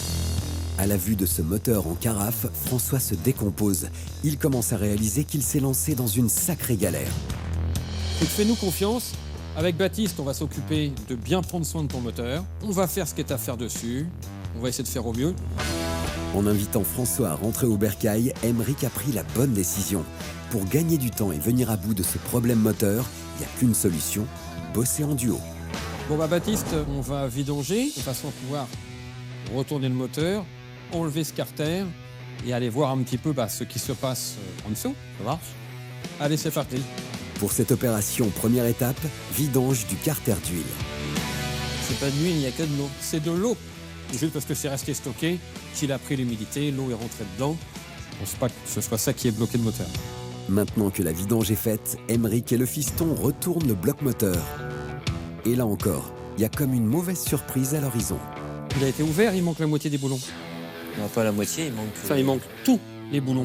À la vue de ce moteur en carafe, François se décompose. Il commence à réaliser qu'il s'est lancé dans une sacrée galère.
Donc fais-nous confiance. Avec Baptiste, on va s'occuper de bien prendre soin de ton moteur. On va faire ce qu'il y a à faire dessus. On va essayer de faire au mieux.
En invitant François à rentrer au bercail, Emeric a pris la bonne décision. Pour gagner du temps et venir à bout de ce problème moteur, il n'y a qu'une solution, bosser en duo.
Bon bah Baptiste, on va vidanger de façon à pouvoir retourner le moteur, enlever ce carter et aller voir un petit peu ce qui se passe en dessous. Ça marche? Allez, c'est parti.
Pour cette opération, première étape, vidange du carter d'huile.
C'est pas de l'huile, il n'y a que de l'eau.
C'est de l'eau. Juste parce que c'est resté stocké, qu'il a pris l'humidité, l'eau est rentrée dedans. Je pense pas que ce soit ça qui ait bloqué le moteur.
Maintenant que la vidange est faite, Emeric et le fiston retournent le bloc moteur. Et là encore, il y a comme une mauvaise surprise à l'horizon.
Il a été ouvert, il manque la moitié des boulons.
Non, pas la moitié, il manque...
Enfin, il manque tous les boulons.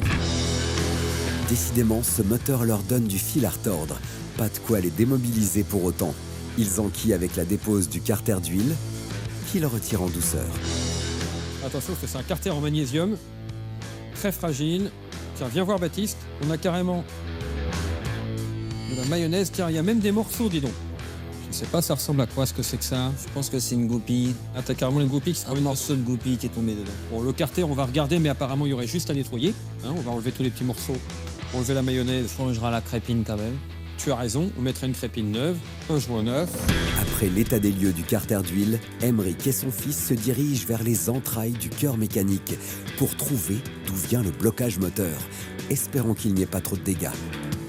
Décidément, ce moteur leur donne du fil à retordre. Pas de quoi les démobiliser pour autant. Ils enquillent avec la dépose du carter d'huile, qui le retire en douceur.
Attention, parce que c'est un carter en magnésium, très fragile. Tiens, viens voir Baptiste, on a carrément de la mayonnaise. Tiens, il y a même des morceaux, dis donc. Je ne sais pas, ça ressemble à quoi, ce que c'est que ça?
Je pense que c'est une goupille.
Ah, t'as carrément une goupille qui se
Un morceau de goupille qui est tombé dedans.
Bon, le carter, on va regarder, mais apparemment, il y aurait juste à nettoyer. Hein, on va enlever tous les petits morceaux, enlever la mayonnaise.
On changera la crépine quand même.
Tu as raison, on mettrait une crépine neuve, un joint neuf.
Après l'état des lieux du carter d'huile, Emeric et son fils se dirigent vers les entrailles du cœur mécanique pour trouver d'où vient le blocage moteur. Espérons qu'il n'y ait pas trop de dégâts.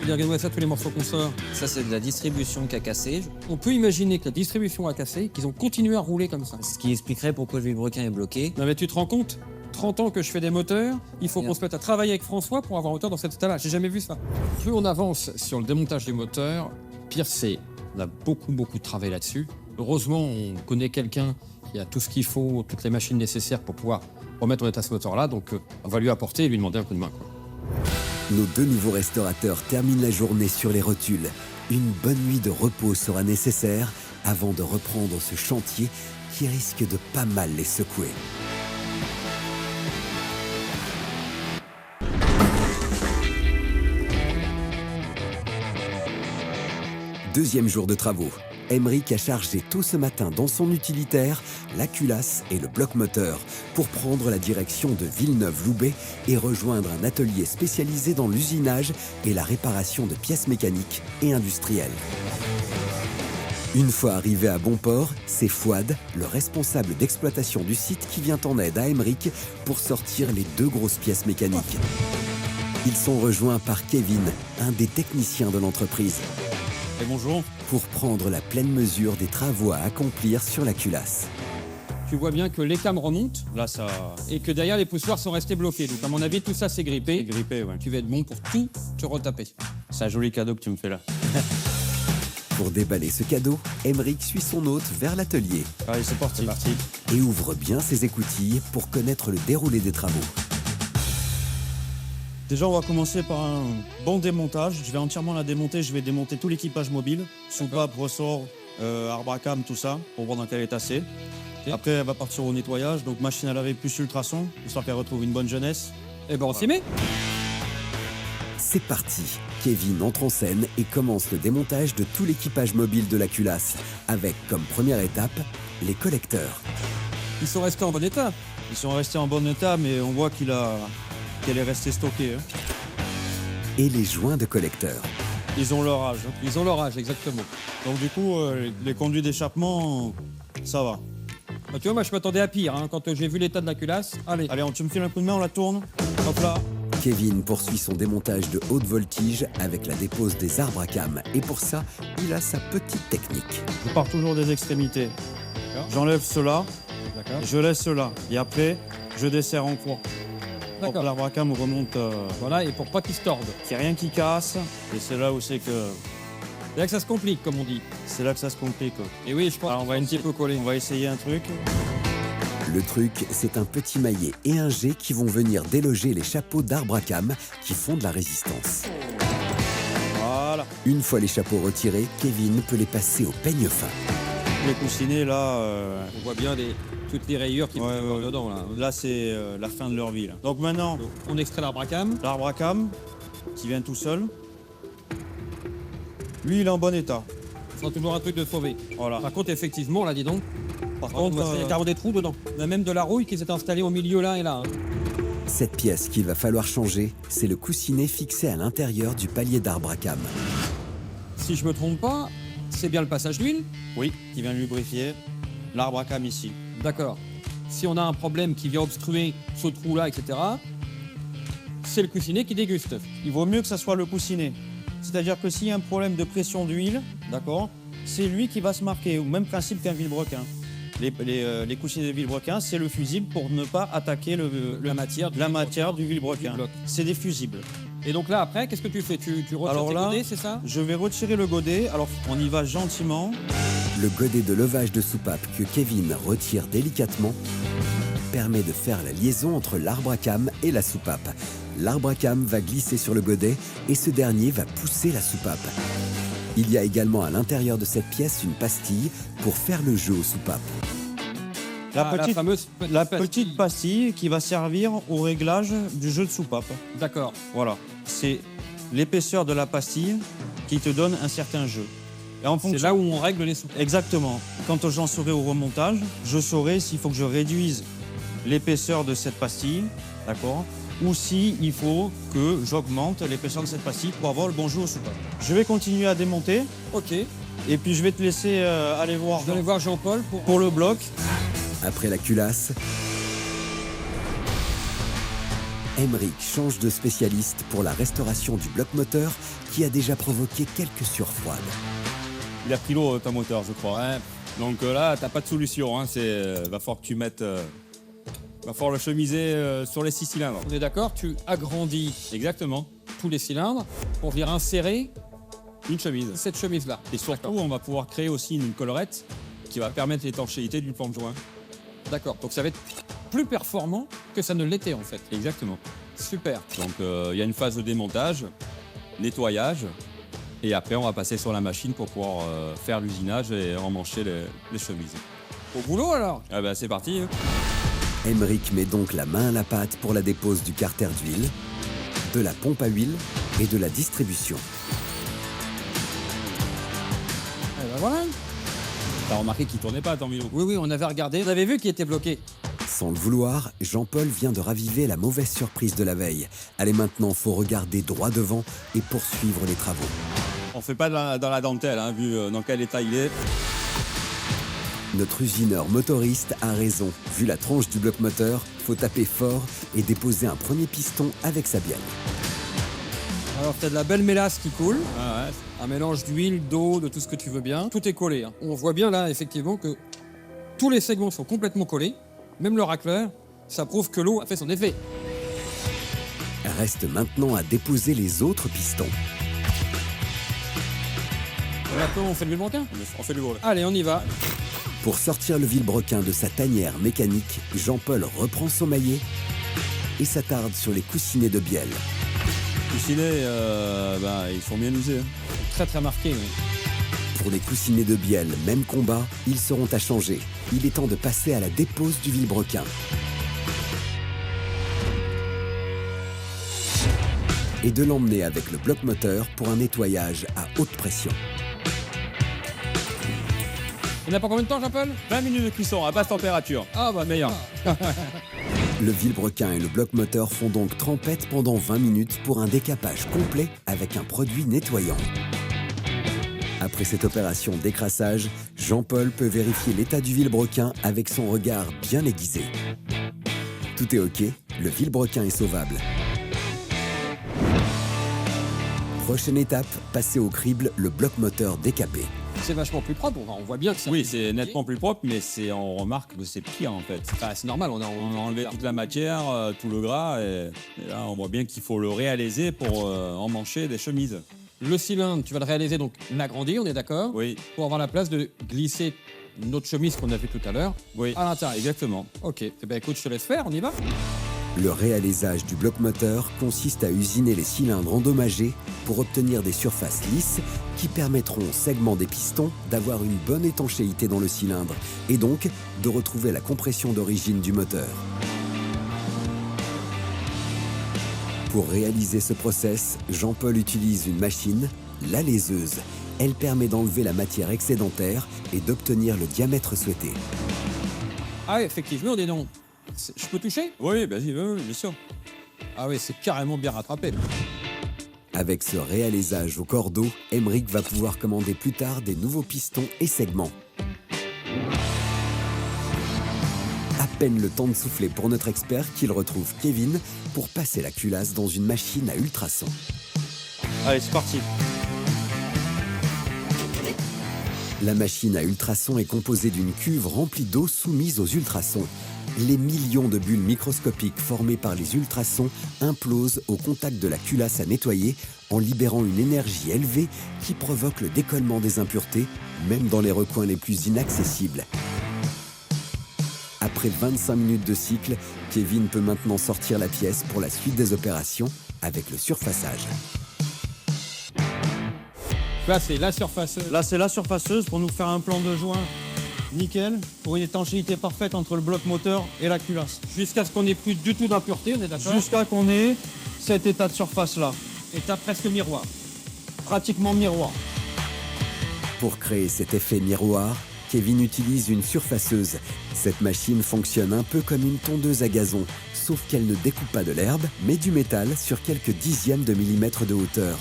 Regarde-moi ça, tous les morceaux qu'on sort.
Ça, c'est de la distribution qui a cassé.
On peut imaginer que la distribution a cassé, qu'ils ont continué à rouler comme ça.
Ce qui expliquerait pourquoi le vilebrequin est bloqué.
Non mais tu te rends compte? 30 ans que je fais des moteurs, il faut qu'on se mette à travailler avec François pour avoir un moteur dans cet état-là. J'ai jamais vu ça. Plus on avance sur le démontage du moteur, pire c'est. On a beaucoup de travail là-dessus. Heureusement, on connaît quelqu'un qui a tout ce qu'il faut, toutes les machines nécessaires pour pouvoir remettre en état ce moteur-là. Donc on va lui apporter et lui demander un coup de main, quoi.
Nos deux nouveaux restaurateurs terminent la journée sur les rotules. Une bonne nuit de repos sera nécessaire avant de reprendre ce chantier qui risque de pas mal les secouer. Deuxième jour de travaux. Emeric a chargé tôt ce matin dans son utilitaire la culasse et le bloc moteur pour prendre la direction de Villeneuve-Loubet et rejoindre un atelier spécialisé dans l'usinage et la réparation de pièces mécaniques et industrielles. Une fois arrivé à bon port, c'est Fouad, le responsable d'exploitation du site, qui vient en aide à Emeric pour sortir les deux grosses pièces mécaniques. Ils sont rejoints par Kevin, un des techniciens de l'entreprise.
Et bonjour.
pour prendre la pleine mesure des travaux à accomplir sur la culasse.
Tu vois bien que les cames remontent
Là, ça.
et que derrière les poussoirs sont restés bloqués. Donc à mon avis, tout ça c'est grippé.
Grippé, ouais.
Tu vas être bon pour tout te retaper.
C'est un joli cadeau que tu me fais là.
Pour déballer ce cadeau, Emeric suit son hôte vers l'atelier
Allez, c'est parti.
et ouvre bien ses écoutilles pour connaître le déroulé des travaux.
Déjà, on va commencer par un bon démontage. Je vais entièrement la démonter. Je vais démonter tout l'équipage mobile. Soupape, ressort, arbre à cam, tout ça, pour voir dans quel état c'est. Après, elle va partir au nettoyage. Donc, machine à laver plus ultrason, histoire qu'elle retrouve une bonne jeunesse.
Et ben on s'y met.
C'est parti. Kevin entre en scène et commence le démontage de tout l'équipage mobile de la culasse, avec comme première étape les collecteurs.
Ils sont restés en bon état.
Ils sont restés en bon état, mais on voit qu'elle est restée stockée. Hein.
Et les joints de collecteurs.
Ils ont leur âge.
Ils ont leur âge, exactement.
Donc, du coup, les conduits d'échappement, ça va.
Bah, tu vois, moi je m'attendais à pire hein, quand j'ai vu l'état de la culasse. Allez.
Allez, tu me files un coup de main, on la tourne. Hop là.
Kevin poursuit son démontage de haute voltige avec la dépose des arbres à cam. Et pour ça, il a sa petite technique.
Je pars toujours des extrémités. J'enlève cela,
D'accord.
je laisse cela. Et après, je desserre en croix. Pour que
D'accord.
l'arbre à cam remonte,
Voilà, et pour pas qu'ils se tordent.
qu'il n'y ait rien qui casse. Et c'est là où c'est que
C'est là que ça se complique, comme on dit.
c'est là que ça se complique.
Et oui, je pense
Alors, on va
un petit peu coller.
On va essayer un truc.
Le truc, c'est un petit maillet et un jet qui vont venir déloger les chapeaux d'arbres à cam qui font de la résistance.
Voilà.
Une fois les chapeaux retirés, Kevin peut les passer au peigne fin.
Les coussinets, là,
On voit bien toutes les rayures qui
Ouais,
vont
ouais.
dedans. Là.
là c'est la fin de leur vie. Là. Donc maintenant,
Donc, on extrait l'arbre à cam.
l'arbre à cam qui vient tout seul. Lui, il est en bon état.
C'est toujours un truc de sauver.
Voilà.
Par contre, effectivement, là, dis donc.
Par
Il y a carrément des trous dedans. Il y a même de la rouille qui s'est installée au milieu là et là. Hein.
Cette pièce qu'il va falloir changer, c'est le coussinet fixé à l'intérieur du palier d'arbre à cam.
Si je me trompe pas, c'est bien le passage d'huile.
Oui, qui vient lubrifier l'arbre à cam ici.
D'accord. Si on a un problème qui vient obstruer ce trou-là, etc., c'est le coussinet qui déguste.
Il vaut mieux que ça soit le coussinet. C'est-à-dire que s'il y a un problème de pression d'huile, d'accord, c'est lui qui va se marquer. Au même principe qu'un vilebrequin. Les coussins de vilebrequin, c'est le fusible pour ne pas attaquer
La matière
du vilebrequin.
bloc.
C'est des fusibles.
Et donc là, après, qu'est-ce que tu fais? Tu retires
Alors
tes
là,
godets, c'est ça?
Je vais retirer le godet. Alors, on y va gentiment.
Le godet de levage de soupape que Kevin retire délicatement permet de faire la liaison entre l'arbre à cam et la soupape. L'arbre à cam va glisser sur le godet et ce dernier va pousser la soupape. Il y a également à l'intérieur de cette pièce une pastille pour faire le jeu aux soupapes.
La fameuse
Petite pastille qui va servir au réglage du jeu de soupape.
D'accord.
Voilà. C'est l'épaisseur de la pastille qui te donne un certain jeu. Et en
C'est
fonction...
là où on règle les soupapes.
Exactement. Quand j'en serai au remontage, je saurai s'il faut que je réduise l'épaisseur de cette pastille, d'accord, ou s'il faut que j'augmente l'épaisseur de cette pastille pour avoir le bon jeu au soupapes. Je vais continuer à démonter
Ok.
et puis je vais te laisser aller voir
Je vais aller voir Jean-Paul
pour le bloc.
Après la culasse, Emeric change de spécialiste pour la restauration du bloc moteur qui a déjà provoqué quelques surfroides.
Il a pris l'eau, ton moteur, je crois. Hein. Donc là, t'as pas de solution. Hein. Va falloir que tu mettes... va falloir le chemiser sur les 6 cylindres.
On est d'accord, tu agrandis
Exactement.
tous les cylindres pour venir insérer
Une chemise.
cette chemise-là.
Et surtout, on va pouvoir créer aussi une collerette qui va permettre l'étanchéité d'une forme joint.
D'accord. Donc ça va être plus performant que ça ne l'était en fait.
Exactement.
Super.
Donc il y a une phase de démontage, nettoyage, et après on va passer sur la machine pour pouvoir faire l'usinage et emmancher les chemises.
Au boulot alors.
Ah ben c'est parti. Hein.
Emeric met donc la main à la pâte pour la dépose du carter d'huile, de la pompe à huile et de la distribution.
Et ben voilà.
T'as remarqué qu'il tournait pas, tant Milo.
Oui, oui, on avait regardé. On avait vu qu'il était bloqué.
Sans le vouloir, Jean-Paul vient de raviver la mauvaise surprise de la veille. Allez, maintenant, faut regarder droit devant et poursuivre les travaux.
On fait pas dans la dentelle, hein, vu dans quel état il est.
Notre usineur motoriste a raison. Vu la tronche du bloc moteur, faut taper fort et déposer un premier piston avec sa bielle.
Alors, tu as de la belle mélasse qui coule.
Ah ouais.
Un mélange d'huile, d'eau, de tout ce que tu veux bien. Tout est collé. Hein. On voit bien là, effectivement, que tous les segments sont complètement collés. Même le racleur, ça prouve que l'eau a fait son effet.
Reste maintenant à déposer les autres pistons.
Maintenant, on fait le vilebrequin.
On fait du gros.
Allez, on y va.
Pour sortir le vilebrequin de sa tanière mécanique, Jean-Paul reprend son maillet et s'attarde sur les coussinets de bielle.
Coussinets, ils sont bien usés.
Très très marqué, oui.
Pour les coussinets de bielle, même combat, ils seront à changer. Il est temps de passer à la dépose du vilebrequin. Et de l'emmener avec le bloc moteur pour un nettoyage à haute pression.
On a pas combien de temps, Jean-Paul?
20 minutes de cuisson à basse température.
Ah bah meilleur.
Le vilebrequin et le bloc moteur font donc trempette pendant 20 minutes pour un décapage complet avec un produit nettoyant. Après cette opération d'écrassage, Jean-Paul peut vérifier l'état du vilebrequin avec son regard bien aiguisé. Tout est OK, le vilebrequin est sauvable. Prochaine étape, passer au crible le bloc moteur décapé.
C'est vachement plus propre, on voit bien que ça...
Oui, c'est nettement plus propre, mais on remarque que c'est pire en fait.
Bah, c'est normal, on a
enlevé toute la matière, tout le gras, et là on voit bien qu'il faut le réaliser pour emmancher des chemises.
Le cylindre, tu vas le réaliser, donc l'agrandir, on est d'accord?
Oui.
Pour avoir la place de glisser notre chemise qu'on a vue tout à l'heure à l'intérieur.
Exactement.
Ok, eh ben, écoute, je te laisse faire, on y va.
Le réalisage du bloc moteur consiste à usiner les cylindres endommagés pour obtenir des surfaces lisses qui permettront aux segments des pistons d'avoir une bonne étanchéité dans le cylindre et donc de retrouver la compression d'origine du moteur. Pour réaliser ce process, Jean-Paul utilise une machine, la laiseuse. Elle permet d'enlever la matière excédentaire et d'obtenir le diamètre souhaité.
Ah, effectivement, dis donc. Je peux toucher?
Oui, vas-y, bien sûr.
Ah oui, c'est carrément bien rattrapé.
Avec ce réalisage au cordeau, Emeric va pouvoir commander plus tard des nouveaux pistons et segments. À peine le temps de souffler pour notre expert qu'il retrouve Kevin pour passer la culasse dans une machine à ultrasons.
Allez, c'est parti.
La machine à ultrasons est composée d'une cuve remplie d'eau soumise aux ultrasons. Les millions de bulles microscopiques formées par les ultrasons implosent au contact de la culasse à nettoyer en libérant une énergie élevée qui provoque le décollement des impuretés, même dans les recoins les plus inaccessibles. Après 25 minutes de cycle, Kevin peut maintenant sortir la pièce pour la suite des opérations avec le surfaçage.
Là, c'est la surfaceuse.
Là, c'est la surfaceuse pour nous faire un plan de joint nickel pour une étanchéité parfaite entre le bloc moteur et la culasse.
Jusqu'à ce qu'on n'ait plus du tout d'impureté, on est d'accord?
Jusqu'à qu'on ait cet état de surface-là.
État presque miroir.
Pratiquement miroir.
Pour créer cet effet miroir, Kevin utilise une surfaceuse. Cette machine fonctionne un peu comme une tondeuse à gazon, sauf qu'elle ne découpe pas de l'herbe, mais du métal sur quelques dixièmes de millimètre de hauteur.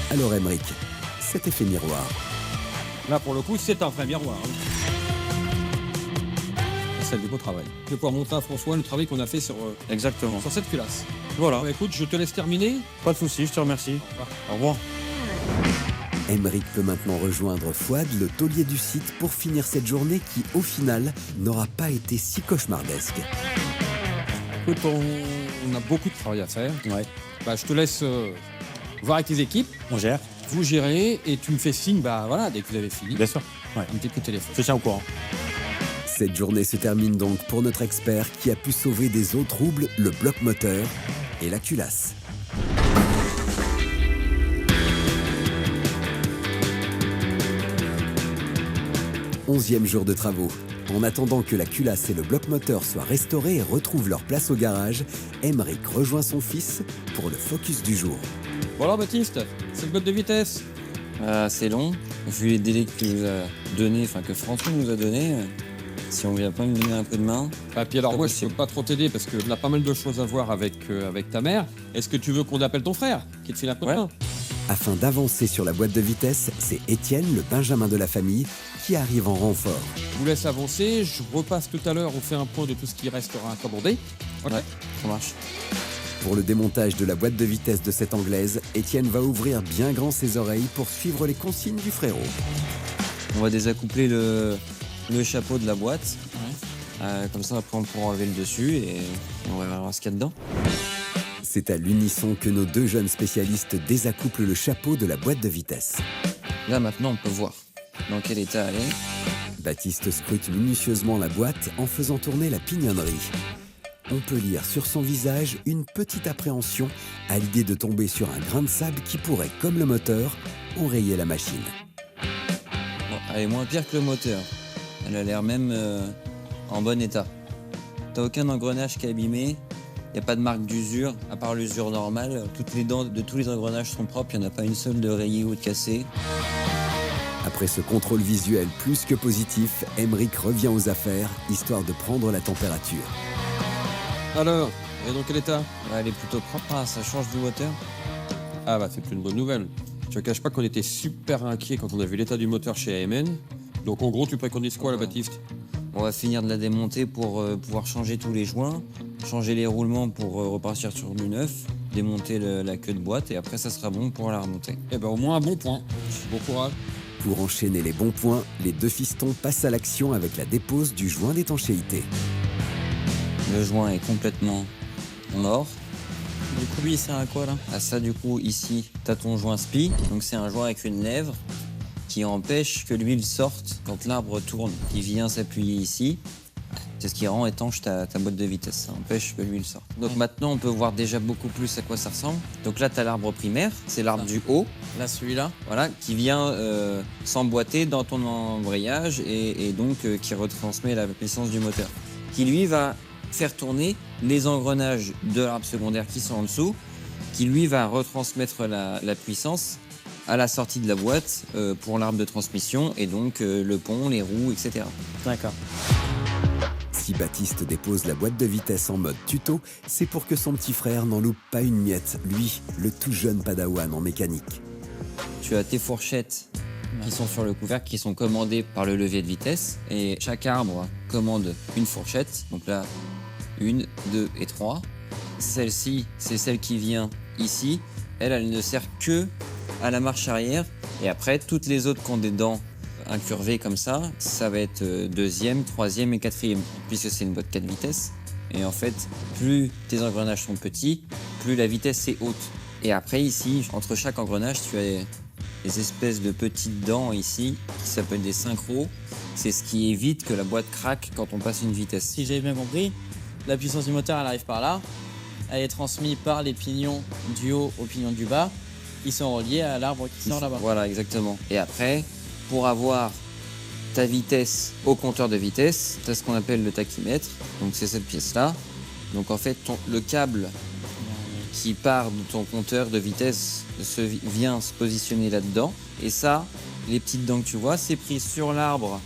Alors Emeric, cet effet miroir.
Là, pour le coup, c'est un vrai miroir. C'est du beau travail. Je vais pouvoir montrer à François le travail qu'on a fait sur cette culasse.
Voilà.
Bah, écoute, je te laisse terminer.
Pas de souci, je te remercie. Au revoir.
Emeric peut maintenant rejoindre Fouad, le taulier du site, pour finir cette journée qui, au final, n'aura pas été si cauchemardesque.
Écoute, on a beaucoup de travail à faire.
Ouais.
Bah, je te laisse voir avec tes équipes.
On gère.
Vous gérez et tu me fais signe, bah voilà, dès que vous avez fini.
Bien sûr. Ouais.
Un petit coup de téléphone.
Je te tiens au courant.
Cette journée se termine donc pour notre expert qui a pu sauver des eaux troubles le bloc moteur et la culasse. Onzième jour de travaux. En attendant que la culasse et le bloc moteur soient restaurés et retrouvent leur place au garage, Emeric rejoint son fils pour le focus du jour.
Bon alors Baptiste, cette boîte de vitesse.
C'est long. Vu les délais que tu nous as donnés, enfin que François nous a donnés, si on vient pas me donner un peu de main.
Ah, puis alors moi je peux pas trop t'aider parce que a pas mal de choses à voir avec ta mère. Est-ce que tu veux qu'on appelle ton frère qui te file un peu de main?
Afin d'avancer sur la boîte de vitesse, c'est Étienne, le benjamin de la famille, qui arrive en renfort.
Je vous laisse avancer, je repasse tout à l'heure, on fait un point de tout ce qui restera à commander.
Okay. Ouais, ça marche.
Pour le démontage de la boîte de vitesse de cette anglaise, Étienne va ouvrir bien grand ses oreilles pour suivre les consignes du frérot.
On va désaccoupler le chapeau de la boîte. Comme ça, après, on pourra enlever le dessus et on va voir ce qu'il y a dedans.
C'est à l'unisson que nos deux jeunes spécialistes désaccouplent le chapeau de la boîte de vitesse.
Là, maintenant, on peut voir dans quel état elle est.
Baptiste scrute minutieusement la boîte en faisant tourner la pignonnerie. On peut lire sur son visage une petite appréhension à l'idée de tomber sur un grain de sable qui pourrait, comme le moteur, enrayer la machine.
Bon, elle est moins pire que le moteur. Elle a l'air même en bon état. T'as aucun engrenage qui est abîmé. Il n'y a pas de marque d'usure, à part l'usure normale. Toutes les dents de tous les engrenages sont propres. Il n'y en a pas une seule de rayée ou de cassée.
Après ce contrôle visuel plus que positif, Emmerich revient aux affaires, histoire de prendre la température.
Alors, et dans quel état?
Elle est plutôt propre, hein, ça change du moteur.
Ah bah c'est une bonne nouvelle. Je ne cache pas qu'on était super inquiets quand on a vu l'état du moteur chez AMN. Donc en gros, tu préconises quoi là, Baptiste?
On va finir de la démonter pour pouvoir changer tous les joints, changer les roulements pour repartir sur du neuf, démonter la queue de boîte et après ça sera bon pour la remonter.
Eh ben au moins un bon point. Bon courage.
Pour enchaîner les bons points, les deux fistons passent à l'action avec la dépose du joint d'étanchéité.
Le joint est complètement mort.
Du coup, lui, il sert à quoi là?
À ça, du coup, ici, tu as ton joint SPI. Donc c'est un joint avec une lèvre qui empêche que l'huile sorte quand l'arbre tourne. Il vient s'appuyer ici. C'est ce qui rend étanche ta boîte de vitesse. Ça empêche que l'huile sorte. Donc maintenant, on peut voir déjà beaucoup plus à quoi ça ressemble. Donc là, tu as l'arbre primaire. C'est l'arbre du haut.
Là, celui-là.
Voilà, qui vient s'emboîter dans ton embrayage et donc qui retransmet la puissance du moteur. Qui, lui, va faire tourner les engrenages de l'arbre secondaire qui sont en dessous, qui, lui, va retransmettre la puissance à la sortie de la boîte pour l'arbre de transmission et donc le pont, les roues, etc.
D'accord.
Si Baptiste dépose la boîte de vitesse en mode tuto, c'est pour que son petit frère n'en loupe pas une miette, lui, le tout jeune padawan en mécanique.
Tu as tes fourchettes qui sont sur le couvercle, qui sont commandées par le levier de vitesse. Et chaque arbre commande une fourchette. Donc là, 1, 2 et 3. Celle-ci, c'est celle qui vient ici. Elle ne sert que à la marche arrière. Et après, toutes les autres qui ont des dents incurvées comme ça, ça va être deuxième, troisième et quatrième, puisque c'est une boîte 4 vitesses. Et en fait, plus tes engrenages sont petits, plus la vitesse est haute. Et après, ici, entre chaque engrenage, tu as des espèces de petites dents ici, qui s'appellent des synchros. C'est ce qui évite que la boîte craque quand on passe une vitesse.
Si j'ai bien compris, la puissance du moteur, elle arrive par là. Elle est transmise par les pignons du haut aux pignons du bas, qui sont reliés à l'arbre qui sort là-bas.
Voilà, exactement. Et après, pour avoir ta vitesse au compteur de vitesse, tu as ce qu'on appelle le tachymètre. Donc c'est cette pièce-là. Donc en fait, le câble qui part de ton compteur de vitesse vient se positionner là-dedans. Et ça, les petites dents que tu vois, c'est pris sur l'arbre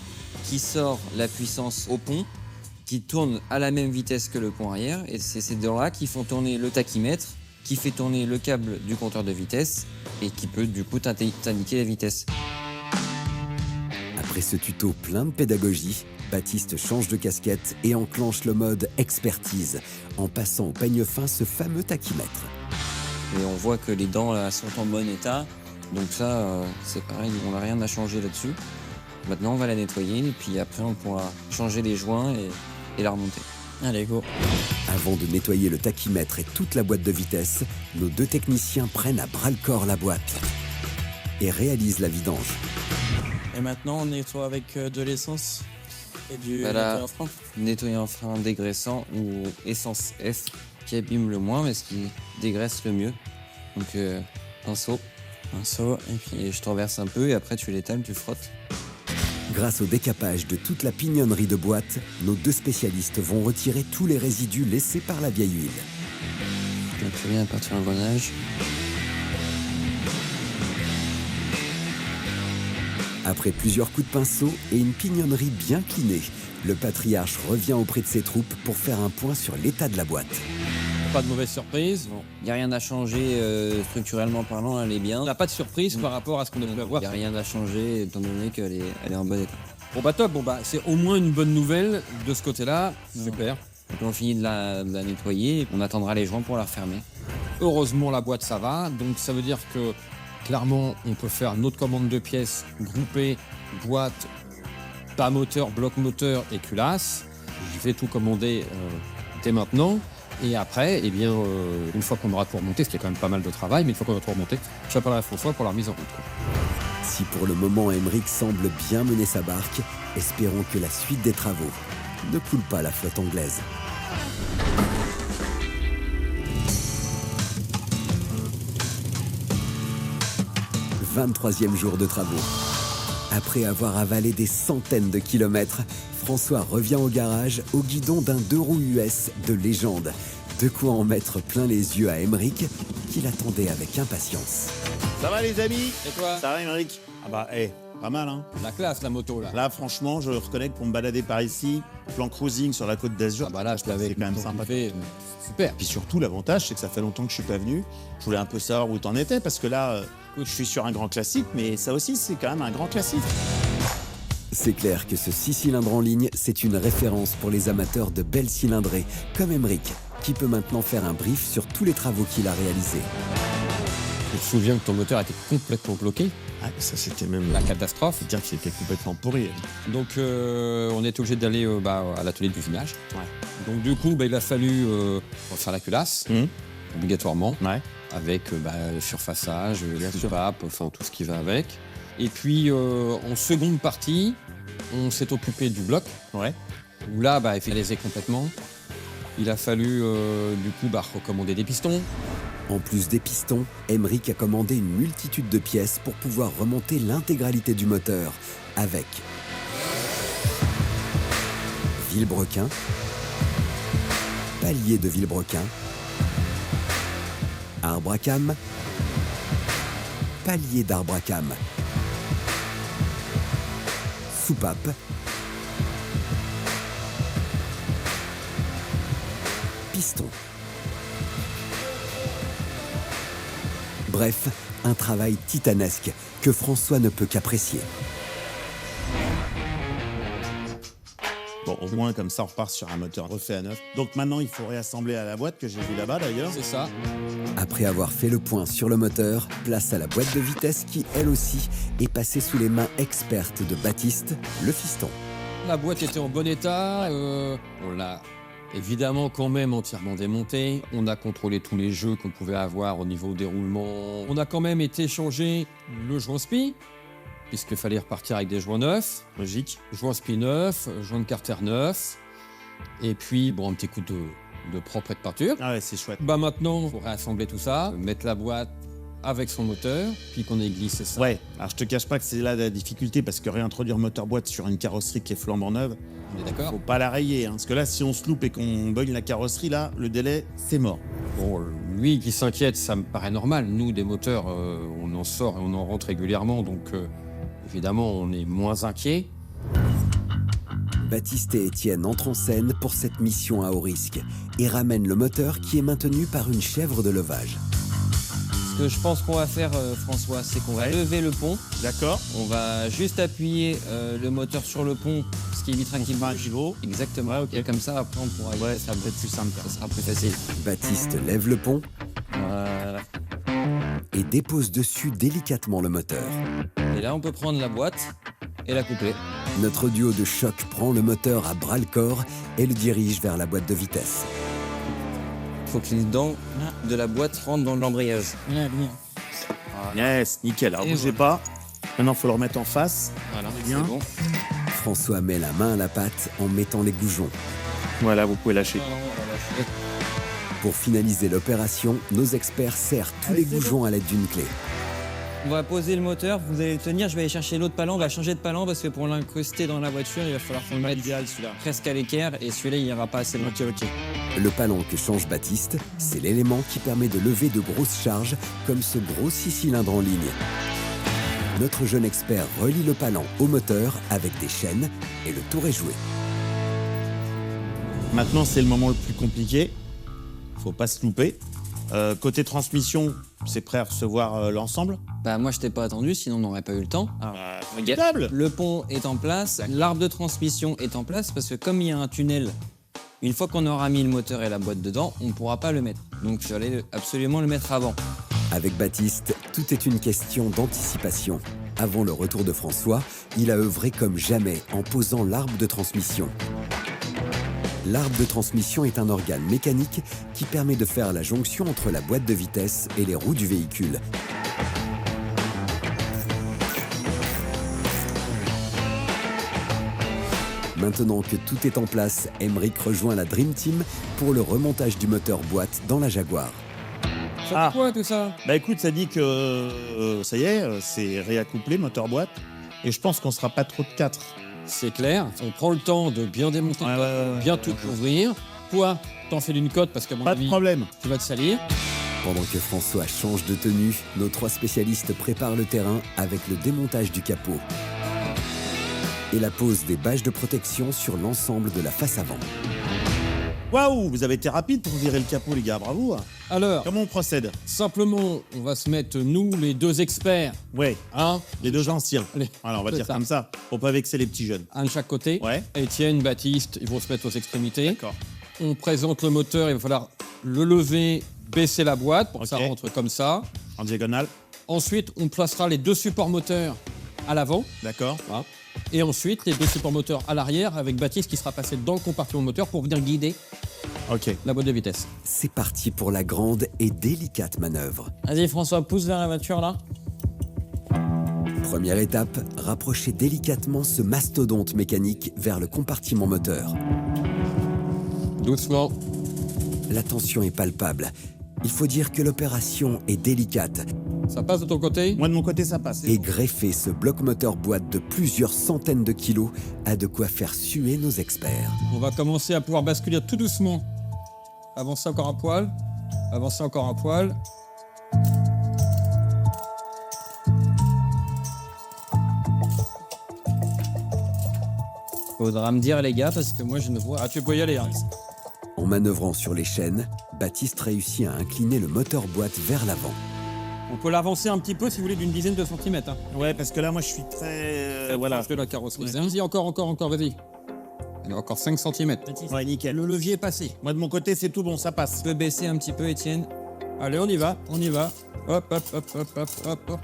qui sort la puissance au pont, qui tourne à la même vitesse que le pont arrière. Et c'est ces dents-là qui font tourner le tachymètre, qui fait tourner le câble du compteur de vitesse et qui peut du coup t'indiquer la vitesse.
Après ce tuto plein de pédagogie, Baptiste change de casquette et enclenche le mode expertise en passant au peigne fin ce fameux tachymètre.
Et on voit que les dents là, sont en bon état. Donc ça, c'est pareil, on n'a rien à changer là-dessus. Maintenant, on va la nettoyer et puis après, on pourra changer les joints et la remonter.
Allez, go.
Avant de nettoyer le tachymètre et toute la boîte de vitesse, nos deux techniciens prennent à bras-le-corps la boîte et réalisent la vidange.
Et maintenant, on nettoie avec de l'essence et du
Voilà,
nettoyant frein.
nettoyant frein dégraissant ou essence F qui abîme le moins mais ce qui dégraisse le mieux. Donc pinceau, et je t'en verse un peu et après tu l'étales, tu frottes.
Grâce au décapage de toute la pignonnerie de boîte, nos deux spécialistes vont retirer tous les résidus laissés par la vieille huile.
Donc tu viens à partir d'un engrenage.
Après plusieurs coups de pinceau et une pignonnerie bien clinée, le patriarche revient auprès de ses troupes pour faire un point sur l'état de la boîte.
Pas de mauvaise surprise.
Il n'y a rien à changer structurellement parlant, elle est bien.
On n'a pas de surprise par rapport à ce qu'on a pu avoir.
Il n'y a rien à changer étant donné qu'elle est en bon état.
Bon bah top, bon bah c'est au moins une bonne nouvelle de ce côté-là, super.
Quand on finit de la nettoyer, on attendra les joints pour la refermer.
Heureusement, la boîte, ça va. Donc, ça veut dire que, clairement, on peut faire notre commande de pièces groupée, boîte, pas moteur, bloc moteur et culasse. Je vais tout commander dès maintenant. Et après, eh bien, une fois qu'on aura tout remonté, ce qui est quand même pas mal de travail, mais une fois qu'on aura tout remonté, j'appellerai François pour la remise en route.
Si pour le moment Emmerich semble bien mener sa barque, espérons que la suite des travaux ne coule pas la flotte anglaise. 23e jour de travaux. Après avoir avalé des centaines de kilomètres, François revient au garage au guidon d'un 2 roues US de légende. De quoi en mettre plein les yeux à Emmerich, qui l'attendait avec impatience.
Ça va les amis?
Et toi?
Ça va Emmerich? Ah bah, pas mal hein.
La classe, la moto là.
Là franchement, je reconnais que pour me balader par ici, plan cruising sur la côte d'Azur,
Ah bah là, je l'avais
c'est quand même sympa.
Super.
Puis surtout, l'avantage, c'est que ça fait longtemps que je suis pas venu. Je voulais un peu savoir où t'en étais, parce que là, je suis sur un grand classique, mais ça aussi, c'est quand même un grand classique.
C'est clair que ce 6 cylindres en ligne, c'est une référence pour les amateurs de belles cylindrées, comme Emmerich, qui peut maintenant faire un brief sur tous les travaux qu'il a réalisés.
Je me souviens que ton moteur était complètement bloqué.
Ah, ça c'était même
la catastrophe.
Faut dire qu'il était complètement pourri.
Donc on était obligé d'aller à l'atelier du vinage.
Ouais.
Donc du coup, il a fallu refaire la culasse, obligatoirement, avec le surfaçage, le soupape, enfin tout ce qui va avec. Et puis en seconde partie, on s'est occupé du bloc.
Ouais.
Où là, il finalisait complètement. Il a fallu du coup recommander des pistons.
En plus des pistons, Emmerich a commandé une multitude de pièces pour pouvoir remonter l'intégralité du moteur avec vilebrequin, palier de vilebrequin, arbre à cam, palier d'arbre à cam, soupape, piston. Bref, un travail titanesque que François ne peut qu'apprécier.
Bon, au moins, comme ça, on repart sur un moteur refait à neuf. Donc maintenant, il faut réassembler à la boîte, que j'ai vu là-bas d'ailleurs.
C'est ça.
Après avoir fait le point sur le moteur, place à la boîte de vitesse qui, elle aussi, est passée sous les mains expertes de Baptiste, le fiston.
La boîte était en bon état. On l'a évidemment quand même entièrement démontée. On a contrôlé tous les jeux qu'on pouvait avoir au niveau déroulement. On a quand même été changer le joint spi, puisqu'il fallait repartir avec des joints neufs.
Logique.
Joint spi neuf, joint de carter neuf. Et puis, un petit coup de propre et de peinture.
Ah ouais, c'est chouette.
Maintenant, il faut réassembler tout ça, mettre la boîte avec son moteur, puis qu'on ait glissé ça.
Ouais, alors je te cache pas que c'est là la difficulté, parce que réintroduire moteur-boîte sur une carrosserie qui est flambant neuve,
on est d'accord.
Faut pas la rayer, hein, parce que là, si on se loupe et qu'on bugne la carrosserie, là, le délai, c'est mort.
Bon, lui qui s'inquiète, ça me paraît normal. Nous, des moteurs, on en sort et on en rentre régulièrement, donc évidemment, on est moins inquiet.
Baptiste et Étienne entrent en scène pour cette mission à haut risque et ramènent le moteur qui est maintenu par une chèvre de levage.
Ce que je pense qu'on va faire, François, c'est qu'on va lever le pont.
D'accord.
On va juste appuyer le moteur sur le pont, ce qui évitera qu'il bouge. Exactement.
Ouais, ok.
Et comme ça, après, on pourra...
Ouais, ça va être plus simple.
Ça sera plus facile.
Baptiste lève le pont
Voilà.
et dépose dessus délicatement le moteur.
Et là, on peut prendre la boîte et la couper.
Notre duo de choc prend le moteur à bras-le-corps et le dirige vers la boîte de vitesse.
Il faut que les dents de la boîte rentrent dans l'embrayage.
Yes, nickel. Alors,
Et
bougez pas. Maintenant, il faut le remettre en face.
Voilà,
bien.
c'est bon.
François met la main à la pâte en mettant les goujons.
Voilà, vous pouvez lâcher.
Pour finaliser l'opération, nos experts serrent tous les goujons à l'aide d'une clé.
On va poser le moteur, vous allez le tenir, je vais aller chercher l'autre palan, on va changer de palan parce que pour l'incruster dans la voiture, il va falloir qu'on le mette presque à l'équerre et celui-là, il ira pas assez loin.
Ok.
Le palan que change Baptiste, c'est l'élément qui permet de lever de grosses charges, comme ce gros 6 cylindres en ligne. Notre jeune expert relie le palan au moteur avec des chaînes et le tour est joué.
Maintenant, c'est le moment le plus compliqué. Faut pas se louper. Côté transmission, c'est prêt à recevoir l'ensemble?
Bah moi je t'ai pas attendu, sinon on n'aurait pas eu le temps. Alors,
Formidable.
le pont est en place, l'arbre de transmission est en place parce que comme il y a un tunnel Une fois qu'on aura mis le moteur et la boîte dedans, on ne pourra pas le mettre. Donc j'allais absolument le mettre avant.
Avec Baptiste, tout est une question d'anticipation. Avant le retour de François, il a œuvré comme jamais en posant l'arbre de transmission. L'arbre de transmission est un organe mécanique qui permet de faire la jonction entre la boîte de vitesse et les roues du véhicule. Maintenant que tout est en place, Emeric rejoint la Dream Team pour le remontage du moteur boîte dans la Jaguar.
Ça dit quoi tout ça?
Bah écoute, ça dit que ça y est, c'est réaccouplé, moteur boîte. Et je pense qu'on sera pas trop de 4.
C'est clair, on prend le temps de bien démonter, bien tout couvrir. Toi, t'en fais d'une cote parce qu'à mon
Pas de
avis,
problème.
tu vas te salir.
Pendant que François change de tenue, nos 3 spécialistes préparent le terrain avec le démontage du capot et la pose des bâches de protection sur l'ensemble de la face avant.
Waouh, vous avez été rapide pour virer le capot, les gars, bravo.
Alors,
Comment on procède?
simplement, on va se mettre, nous, les 2 experts,
Ouais,
hein,
les 2 anciens.
Allez,
Voilà, on va
c'est
dire
ça.
comme ça, pour pas vexer les petits jeunes.
un de chaque côté.
Ouais.
Étienne, Baptiste, ils vont se mettre aux extrémités.
D'accord.
On présente le moteur, il va falloir le lever, baisser la boîte pour que ça
Ok.
rentre comme ça.
En diagonale,
Ensuite, on placera les 2 supports moteurs à l'avant.
d'accord.
Voilà. Et ensuite, les 2 supports moteurs à l'arrière avec Baptiste qui sera passé dans le compartiment moteur pour venir guider
Ok.
la boîte de vitesse.
C'est parti pour la grande et délicate manœuvre.
Vas-y François, pousse vers la voiture là.
Première étape, rapprocher délicatement ce mastodonte mécanique vers le compartiment moteur.
Doucement.
La tension est palpable. Il faut dire que l'opération est délicate
Ça passe de ton côté?
Moi, de mon côté, ça passe.
et greffer ce bloc moteur boîte de plusieurs centaines de kilos a de quoi faire suer nos experts.
On va commencer à pouvoir basculer tout doucement. Avancer encore un poil. Avancer encore un poil.
Faudra me dire les gars parce que moi je ne vois.
Ah, tu peux y aller. Hein.
En manœuvrant sur les chaînes, Baptiste réussit à incliner le moteur boîte vers l'avant.
On peut l'avancer un petit peu si vous voulez d'une dizaine de centimètres. Hein.
Ouais, parce que là, moi, je suis très... voilà.
Proche de la carrosserie. Vas-y, encore, vas-y. Allez, encore 5 cm.
Ouais, nickel.
Le levier est passé.
Moi, de mon côté, c'est tout bon, ça passe.
Tu peux baisser un petit peu, Étienne?
Allez, on y va. Hop, hop, hop, hop, hop, hop, hop.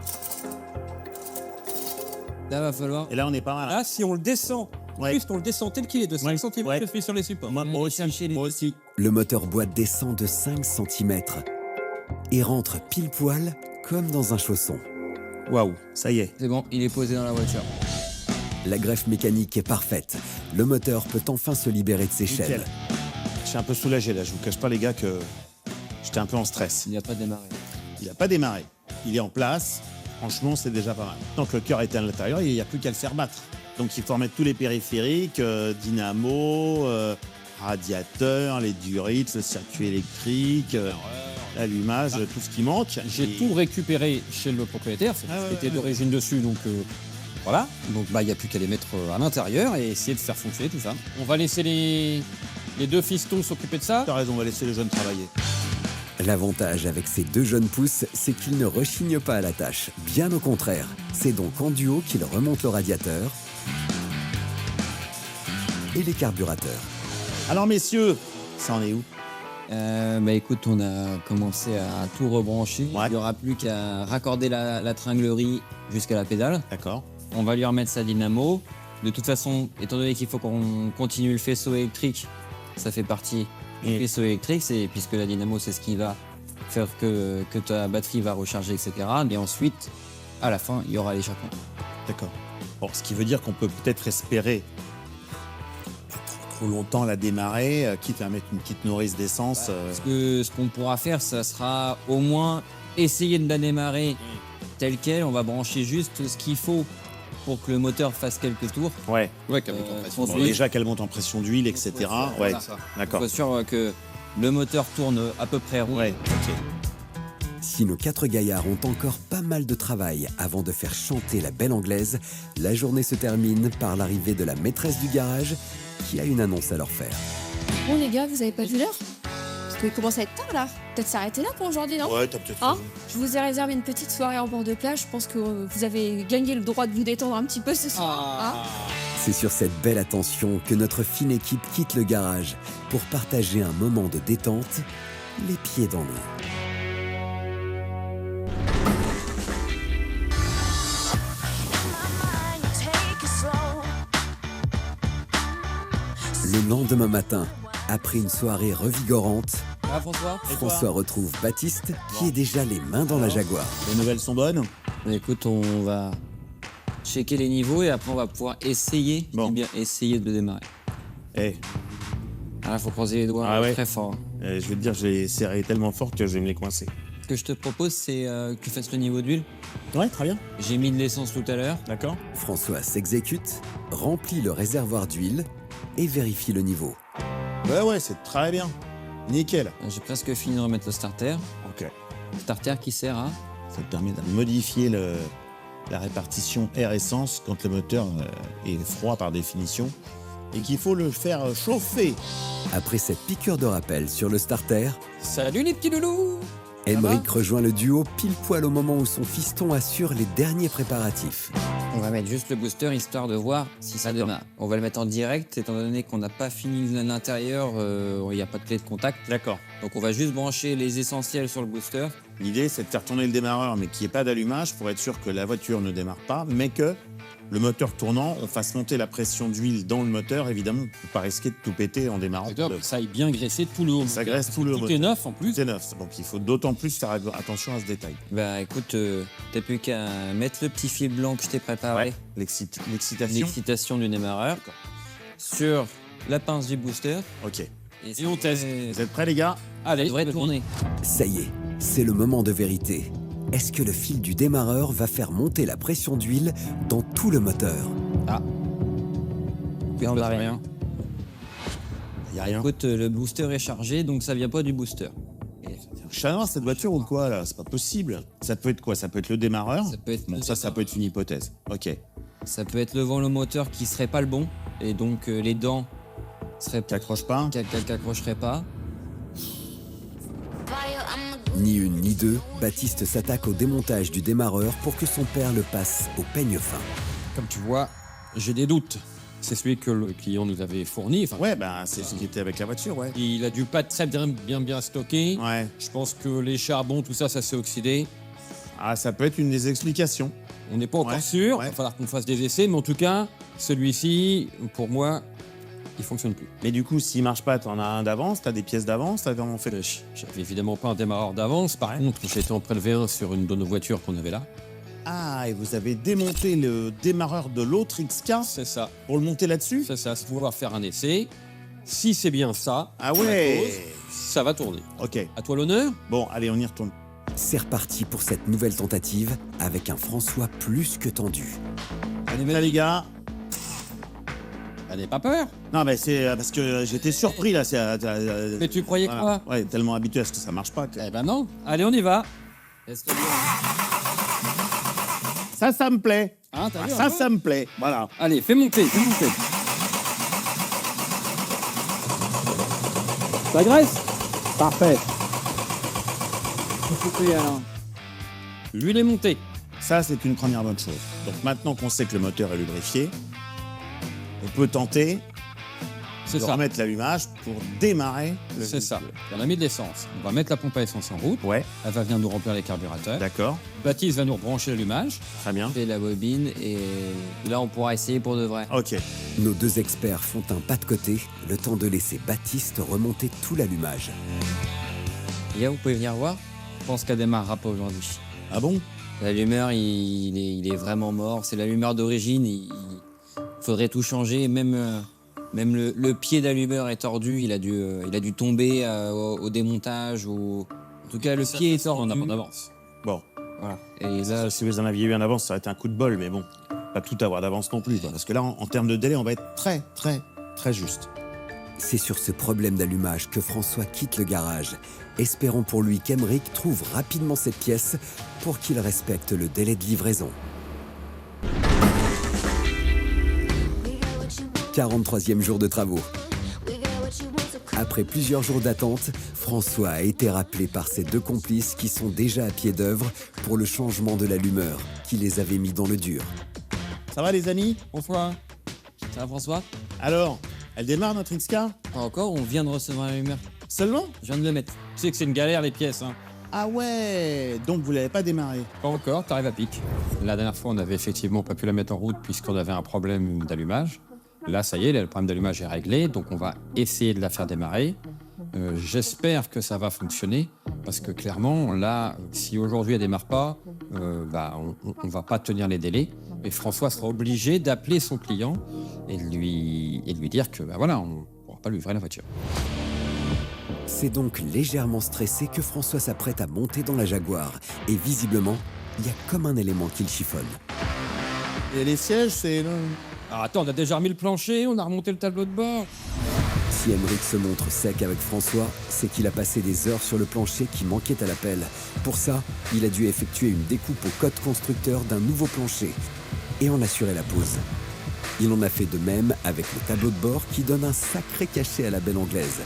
Là, va falloir.
Et là, on est pas mal.
Là, si on le descend,
Ouais.
juste on le descend tel qu'il est, de 5
Ouais.
cm,
Ouais.
je suis sur les supports.
Moi aussi, moi aussi.
Le moteur boîte descend de 5 cm et rentre pile poil comme dans un chausson.
Waouh, ça y est.
C'est bon, il est posé dans la voiture.
La greffe mécanique est parfaite. Le moteur peut enfin se libérer de ses
Nickel.
chaînes.
Je suis un peu soulagé, là. Je vous cache pas, les gars, que j'étais un peu en stress.
Il n'y a pas démarré.
Il n'a pas démarré. Il est en place. Franchement, c'est déjà pas mal. Tant que le cœur est à l'intérieur, il n'y a plus qu'à le faire battre. Donc, il faut remettre tous les périphériques, dynamo, radiateur, les durites, le circuit électrique, l'allumage, tout ce qui manque.
J'ai
Et-
tout récupéré chez le propriétaire, c'était d'origine dessus, donc voilà. Donc bah il n'y a plus qu'à les mettre à l'intérieur et essayer de faire fonctionner tout ça. On va laisser les 2 fistons s'occuper de ça.
T'as raison, on va laisser les jeunes travailler.
L'avantage avec ces 2 jeunes pousses, c'est qu'ils ne rechignent pas à la tâche. Bien au contraire. C'est donc en duo qu'ils remontent le radiateur et les carburateurs.
Alors, messieurs, ça en est où?
Bah écoute, on a commencé à tout rebrancher.
Ouais.
Il n'y aura plus qu'à raccorder la tringlerie jusqu'à la pédale.
D'accord.
On va lui remettre sa dynamo. De toute façon, étant donné qu'il faut qu'on continue le faisceau électrique, ça fait partie du
Et-
faisceau électrique, puisque la dynamo, c'est ce qui va faire que ta batterie va recharger, etc. Et ensuite, à la fin, il y aura l'échappement.
D'accord. Bon, ce qui veut dire qu'on peut peut-être espérer pas trop longtemps la démarrer, quitte à mettre une petite nourrice d'essence.
Parce que ce qu'on pourra faire, ça sera au moins essayer de la démarrer telle qu'elle. On va brancher juste ce qu'il faut pour que le moteur fasse quelques tours.
Ouais.
Ouais, qu'elle monte en pression.
Bon, déjà qu'elle monte en pression d'huile, etc. Ouais,
Voilà.
d'accord.
Faut être sûr que le moteur tourne à peu près rond.
Ouais, ok.
Si nos 4 gaillards ont encore pas mal de travail avant de faire chanter la belle anglaise, la journée se termine par l'arrivée de la maîtresse du garage qui a une annonce à leur faire.
Bon les gars, vous avez pas vu l'heure? Parce qu'il commence à être tard là. Peut-être s'arrêter là pour aujourd'hui, non?
Ouais, t'as peut-être
Hein?
raison.
Je vous ai réservé une petite soirée en bord de plage. Je pense que vous avez gagné le droit de vous détendre un petit peu ce soir. Hein?
C'est sur cette belle attention que notre fine équipe quitte le garage pour partager un moment de détente, les pieds dans l'eau. Le lendemain matin, après une soirée revigorante,
Ah, François
François retrouve Baptiste qui est déjà les mains dans la Jaguar.
Les nouvelles sont bonnes?
Écoute, on va checker les niveaux et après on va pouvoir essayer, je dis bien essayer de le démarrer.
Eh,
Ah, faut croiser les doigts très fort.
je vais te dire, je l'ai serré tellement fort que je vais me les coincer.
Ce que je te propose, c'est que tu fasses le niveau d'huile.
Ouais, très bien.
J'ai mis de l'essence tout à l'heure.
D'accord.
François s'exécute, remplit le réservoir d'huile et vérifie le niveau.
Ouais, c'est très bien. Nickel.
J'ai presque fini de remettre le starter.
Ok.
Starter qui sert à...
Ça te permet de modifier la répartition air-essence quand le moteur est froid par définition et qu'il faut le faire chauffer.
Après cette piqûre de rappel sur le starter,
Salut les petits loulous.
Emeric rejoint le duo pile poil au moment où son fiston assure les derniers préparatifs.
On va mettre juste le booster histoire de voir si ça démarre. On va le mettre en direct étant donné qu'on n'a pas fini l'intérieur, il n'y a pas de clé de contact.
D'accord.
Donc on va juste brancher les essentiels sur le booster.
L'idée, c'est de faire tourner le démarreur, mais qu'il n'y ait pas d'allumage pour être sûr que la voiture ne démarre pas, mais que le moteur tournant, on fasse monter la pression d'huile dans le moteur. Évidemment, on ne peut pas risquer de tout péter en démarrant.
C'est top, ça aille bien graisser tout le haut.
Ça graisse tout le
Tout
moteur.
est neuf en plus.
C'est neuf, donc il faut d'autant plus faire attention à ce détail.
Bah écoute, t'as plus qu'à mettre le petit fil blanc que je t'ai préparé.
L'excitation.
L'excitation du démarreur. Sur la pince du booster.
Ok.
Et on teste.
Vous êtes prêts, les gars?
Allez,
Il devrait tourner.
Ça y est, c'est le moment de vérité. Est-ce que le fil du démarreur va faire monter la pression d'huile dans tout le moteur?
Il n'y a
rien.
rien.
Il n'y a rien.
Écoute, le booster est chargé, donc ça vient pas du booster.
Chat cette voiture ou quoi, là? C'est pas possible. Ça peut être quoi? Ça peut être le démarreur?
Ça peut être
Bon, ça peut être une hypothèse. Ok.
Ça peut être le vent, le moteur qui serait pas le bon, et donc les dents seraient
Qui accroche pas?
qui accrocheraient pas.
Ni une ni deux, Baptiste s'attaque au démontage du démarreur pour que son père le passe au peigne fin.
Comme tu vois, j'ai des doutes. C'est celui que le client nous avait fourni. Enfin,
Ouais, c'est ce qui était avec la voiture, ouais.
il a dû pas être très bien stocké.
Ouais.
Je pense que les charbons, tout ça, ça s'est oxydé.
Ah, ça peut être une des explications.
On n'est pas encore
Ouais,
sûr.
ouais.
Il va falloir qu'on fasse des essais. Mais en tout cas, celui-ci, pour moi, il fonctionne plus.
Mais du coup, s'il marche pas, t'en as un d'avance, t'as des pièces d'avance, t'as vraiment fait.
J'avais évidemment pas un démarreur d'avance. Par contre, j'ai été en prélever un sur une de nos voitures qu'on avait là.
Ah, et vous avez démonté le démarreur de l'autre XK
C'est ça.
pour le monter là-dessus?
C'est ça. C'est pouvoir faire un essai. Si c'est bien ça,
Ah ouais.
ça va tourner.
Ok.
À toi l'honneur.
Bon, allez, on y retourne.
C'est reparti pour cette nouvelle tentative avec un François plus que tendu.
Allez, là, les gars.
N'aie pas peur.
Non, mais c'est parce que j'étais surpris là.
Mais tu croyais
Voilà.
quoi?
Ouais, tellement habitué à ce que ça marche pas.
Eh ben non. Allez, on y va.
Ça me plaît.
Hein, t'as vu,
Ça,
hein
ça me plaît. Voilà.
Allez, fais monter, fais monter. Ça graisse? Parfait. L'huile est montée.
Ça, c'est une première bonne chose. Donc maintenant qu'on sait que le moteur est lubrifié, on peut tenter
C'est
de
ça.
remettre l'allumage pour démarrer le
C'est ça.
véhicule.
On a mis de l'essence. On va mettre la pompe à essence en route.
Ouais,
Elle va venir nous remplir les carburateurs.
d'accord.
Baptiste va nous rebrancher l'allumage.
Très bien.
Fait la bobine et là on pourra essayer pour de vrai.
Ok.
Nos deux experts font un pas de côté, le temps de laisser Baptiste remonter tout l'allumage.
Les gars, vous pouvez venir voir? Je pense qu'elle démarrera pas aujourd'hui.
Ah bon?
L'allumeur, il est vraiment mort. C'est l'allumeur d'origine. Il faudrait tout changer. Même le pied d'allumeur est tordu. Il a dû tomber au démontage. En tout cas, le pied est tordu.
On n'a pas d'avance.
Bon.
Voilà. Et là,
Si vous en aviez eu en avance, ça aurait été un coup de bol, mais bon, pas tout avoir d'avance non plus. Parce que là, en termes de délai, on va être très, très, très juste.
C'est sur ce problème d'allumage que François quitte le garage. Espérons pour lui qu'Emeric trouve rapidement cette pièce pour qu'il respecte le délai de livraison. 43e jour de travaux. Après plusieurs jours d'attente, François a été rappelé par ses deux complices qui sont déjà à pied d'œuvre pour le changement de l'allumeur qui les avait mis dans le dur.
Ça va, les amis?
Bonsoir.
Ça va François?
Alors, elle démarre notre XK?
Pas encore, on vient de recevoir la lumière.
Seulement?
Je viens de le mettre. Tu sais que c'est une galère les pièces, hein.
Ah ouais, donc vous l'avez pas démarré?
Pas encore, t'arrives à pic. La dernière fois, on n'avait effectivement pas pu la mettre en route puisqu'on avait un problème d'allumage. Là, ça y est, le problème d'allumage est réglé, donc on va essayer de la faire démarrer. J'espère que ça va fonctionner, parce que clairement, là, si aujourd'hui elle démarre pas, on va pas tenir les délais. Et François sera obligé d'appeler son client et de lui dire que voilà, on ne pourra pas lui livrer la voiture.
C'est donc légèrement stressé que François s'apprête à monter dans la Jaguar. Et visiblement, il y a comme un élément qui le chiffonne.
Et les sièges, c'est...
Alors attends, on a déjà remis le plancher, on a remonté le tableau de bord.
Si Emeric se montre sec avec François, c'est qu'il a passé des heures sur le plancher qui manquait à l'appel. Pour ça, il a dû effectuer une découpe au code constructeur d'un nouveau plancher et en assurer la pose. Il en a fait de même avec le tableau de bord qui donne un sacré cachet à la belle anglaise.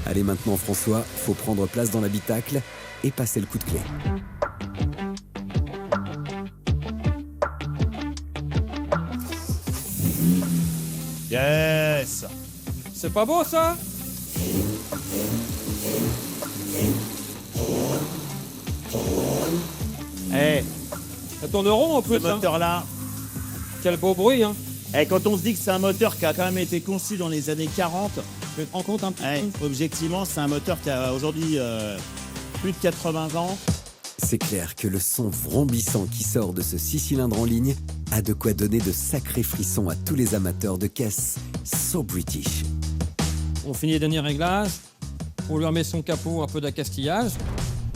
Allez maintenant François, faut prendre place dans l'habitacle et passer le coup de clé.
Yes!
C'est pas beau ça?
Eh,
Ça tourne rond un peu
ce
ça.
moteur-là,
Quel beau bruit, hein.
quand on se dit que c'est un moteur qui a quand même été conçu dans les années 40,
Tu te rends compte un petit peu?
objectivement, c'est un moteur qui a aujourd'hui plus de 80 ans.
C'est clair que le son vrombissant qui sort de ce 6 cylindres en ligne a de quoi donner de sacrés frissons à tous les amateurs de caisses so British.
On finit les derniers réglages, on lui remet son capot, un peu d'accastillage,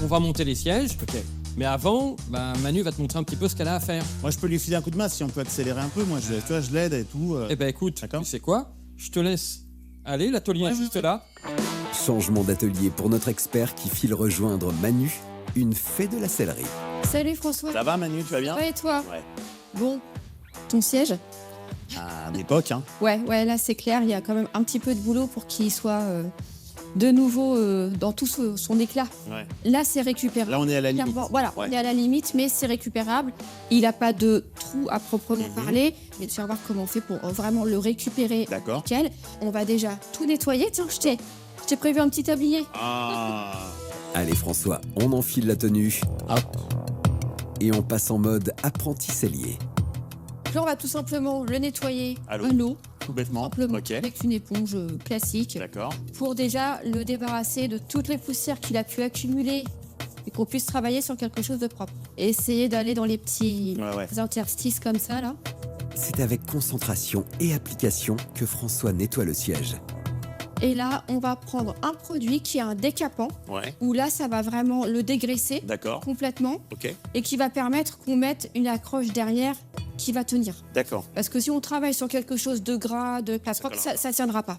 on va monter les sièges.
Ok.
Mais avant, Manu va te montrer un petit peu ce qu'elle a à faire.
Moi, je peux lui filer un coup de main si on peut accélérer un peu. Moi, tu vois, je l'aide et tout.
Eh ben écoute,
D'accord.
tu sais quoi? Je te laisse. Allez, l'atelier est juste là.
Changement d'atelier pour notre expert qui file rejoindre Manu, une fée de la sellerie.
Salut François.
Ça va, Manu, tu vas bien?
Ouais, et toi?
Ouais.
Bon, ton siège?
À l'époque, hein.
Ouais, là c'est clair, il y a quand même un petit peu de boulot pour qu'il soit de nouveau dans tout son éclat.
Ouais.
Là c'est récupérable.
Là, on est à la limite.
Clairement, voilà,
Ouais.
on est à la limite, mais c'est récupérable. Il n'a pas de trou à proprement parler. Mais tu vas voir comment on fait pour vraiment le récupérer.
D'accord.
Nickel. On va déjà tout nettoyer. Tiens, je t'ai prévu un petit tablier.
Ah.
Allez François, on enfile la tenue. Et on passe en mode apprenti sellier.
Là, on va tout simplement le nettoyer
À
à
l'eau.
l'eau,
Tout bêtement.
simplement,
Ok.
avec une éponge classique,
D'accord.
pour déjà le débarrasser de toutes les poussières qu'il a pu accumuler et qu'on puisse travailler sur quelque chose de propre. Et essayer d'aller dans les petits
Ouais.
interstices comme ça, là.
C'est avec concentration et application que François nettoie le siège.
Et là, on va prendre un produit qui a un décapant,
Ouais.
où là, ça va vraiment le dégraisser
D'accord.
complètement
Ok.
et qui va permettre qu'on mette une accroche derrière qui va tenir.
D'accord.
Parce que si on travaille sur quelque chose de gras, de plastique, ça tiendra pas.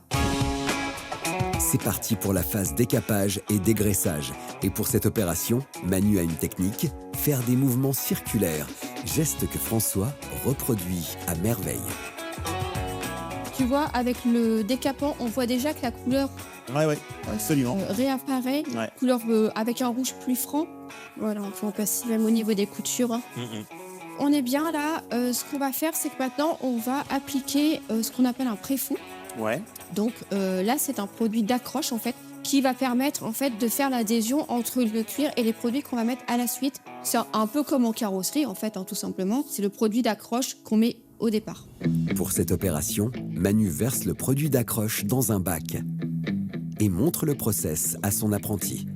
C'est parti pour la phase décapage et dégraissage. Et pour cette opération, Manu a une technique, faire des mouvements circulaires, geste que François reproduit à merveille.
Tu vois, avec le décapant, on voit déjà que la couleur
Ouais, absolument.
réapparaît,
Ouais.
couleur avec un rouge plus franc. Voilà, on peut en passer même au niveau des coutures. On est bien là. Ce qu'on va faire, c'est que maintenant, on va appliquer ce qu'on appelle un préfou.
Ouais.
Donc là, c'est un produit d'accroche, en fait, qui va permettre, en fait, de faire l'adhésion entre le cuir et les produits qu'on va mettre à la suite. C'est un peu comme en carrosserie, en fait, hein, tout simplement. C'est le produit d'accroche qu'on met au départ.
Pour cette opération, Manu verse le produit d'accroche dans un bac et montre le process à son apprenti.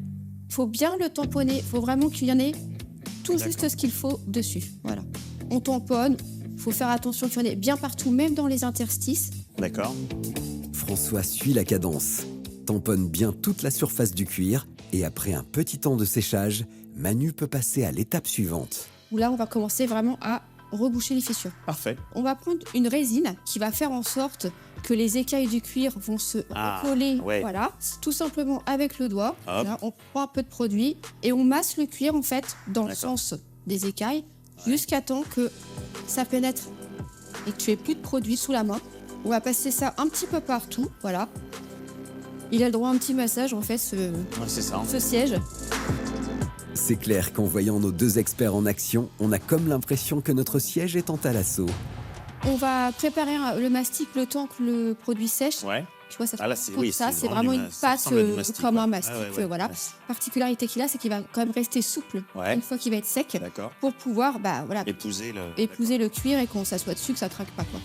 Il faut bien le tamponner. Il faut vraiment qu'il y en ait tout juste ce qu'il faut dessus. Voilà. On tamponne. Il faut faire attention qu'il y en ait bien partout, même dans les interstices.
D'accord.
François suit la cadence, tamponne bien toute la surface du cuir et après un petit temps de séchage, Manu peut passer à l'étape suivante.
Où là, on va commencer vraiment à reboucher les fissures.
Parfait.
On va prendre une résine qui va faire en sorte que les écailles du cuir vont se coller.
ouais.
Voilà, tout simplement avec le doigt.
Hop.
Là, on prend un peu de produit et on masse le cuir en fait dans le sens des écailles jusqu'à temps que ça pénètre et que tu aies plus de produit sous la main. On va passer ça un petit peu partout. Voilà. Il a le droit à un petit massage en fait,
Ouais, c'est ça.
ce siège.
C'est clair qu'en voyant nos deux experts en action, on a comme l'impression que notre siège est en talasso.
On va préparer le mastic le temps que le produit sèche.
Ouais.
Tu vois, ça,
Ah là,
c'est vraiment une pâte comme un mastic. Voilà.
Ouais.
Particularité qu'il a, c'est qu'il va quand même rester souple une fois qu'il va être sec
D'accord.
pour pouvoir
Épouser
le cuir et qu'on s'assoit dessus, que ça craque pas, quoi.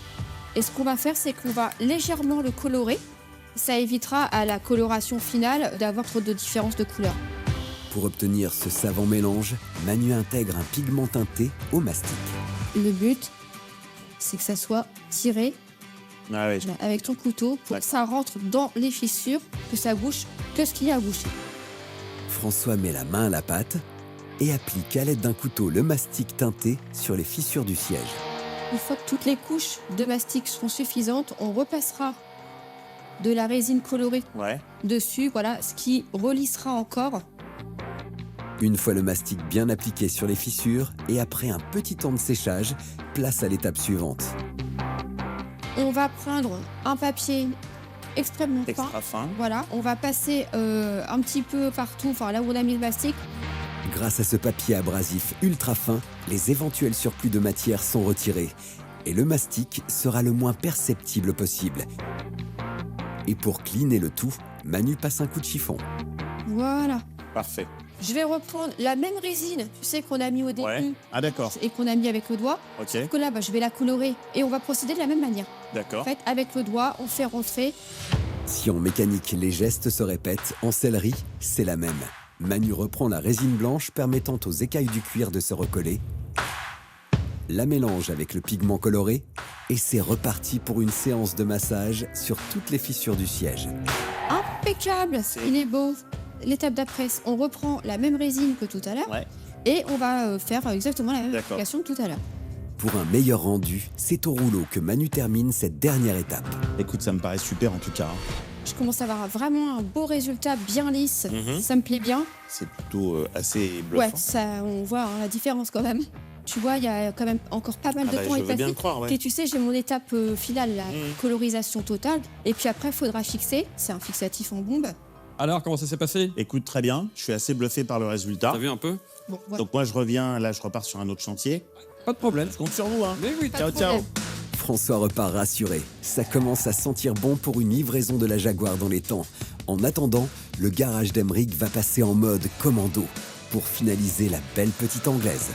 Et ce qu'on va faire, c'est qu'on va légèrement le colorer. Ça évitera à la coloration finale d'avoir trop de différences de couleurs.
Pour obtenir ce savant mélange, Manu intègre un pigment teinté au mastic.
Le but, c'est que ça soit tiré avec ton couteau pour que ça rentre dans les fissures, que ça bouche que ce qu'il y a à boucher.
François met la main à la pâte et applique à l'aide d'un couteau le mastic teinté sur les fissures du siège.
Une fois que toutes les couches de mastic seront suffisantes, on repassera de la résine colorée dessus, voilà, ce qui relissera encore.
Une fois le mastic bien appliqué sur les fissures et après un petit temps de séchage, place à l'étape suivante.
On va prendre un papier extrêmement
fin.
Voilà, on va passer un petit peu partout, enfin là où on a mis le mastic.
Grâce à ce papier abrasif ultra fin, les éventuels surplus de matière sont retirés et le mastic sera le moins perceptible possible. Et pour cleaner le tout, Manu passe un coup de chiffon.
Voilà.
Parfait.
Je vais reprendre la même résine, tu sais, qu'on a mis au début.
Ah d'accord.
Et qu'on a mis avec le doigt.
Ok.
Sauf que là, je vais la colorer et on va procéder de la même manière.
D'accord.
En fait, avec le doigt, on fait rentrer.
Si en mécanique les gestes se répètent, en sellerie, c'est la même. Manu reprend la résine blanche permettant aux écailles du cuir de se recoller, la mélange avec le pigment coloré et c'est reparti pour une séance de massage sur toutes les fissures du siège.
Impeccable, il est beau. L'étape d'après, on reprend la même résine que tout à l'heure et on va faire exactement la même application que tout à l'heure.
Pour un meilleur rendu, c'est au rouleau que Manu termine cette dernière étape.
Écoute, ça me paraît super en tout cas.
Je commence à avoir vraiment un beau résultat bien lisse. Ça me plaît bien.
C'est plutôt assez bluffant.
Ouais, ça, on voit la différence quand même. Tu vois, il y a quand même encore pas mal de temps à y passer. Et tu sais, j'ai mon étape finale, la colorisation totale. Et puis après, il faudra fixer. C'est un fixatif en bombe.
Alors, comment ça s'est passé?
Écoute, très bien. Je suis assez bluffé par le résultat.
T'as vu un peu?
Bon, voilà.
Donc moi, je reviens, là, je repars sur un autre chantier.
Pas de problème.
Je compte sur vous, hein.
Mais oui,
Pas de
ciao.
problème.
François repart rassuré. Ça commence à sentir bon pour une livraison de la Jaguar dans les temps. En attendant, le garage d'Emeric va passer en mode commando pour finaliser la belle petite anglaise.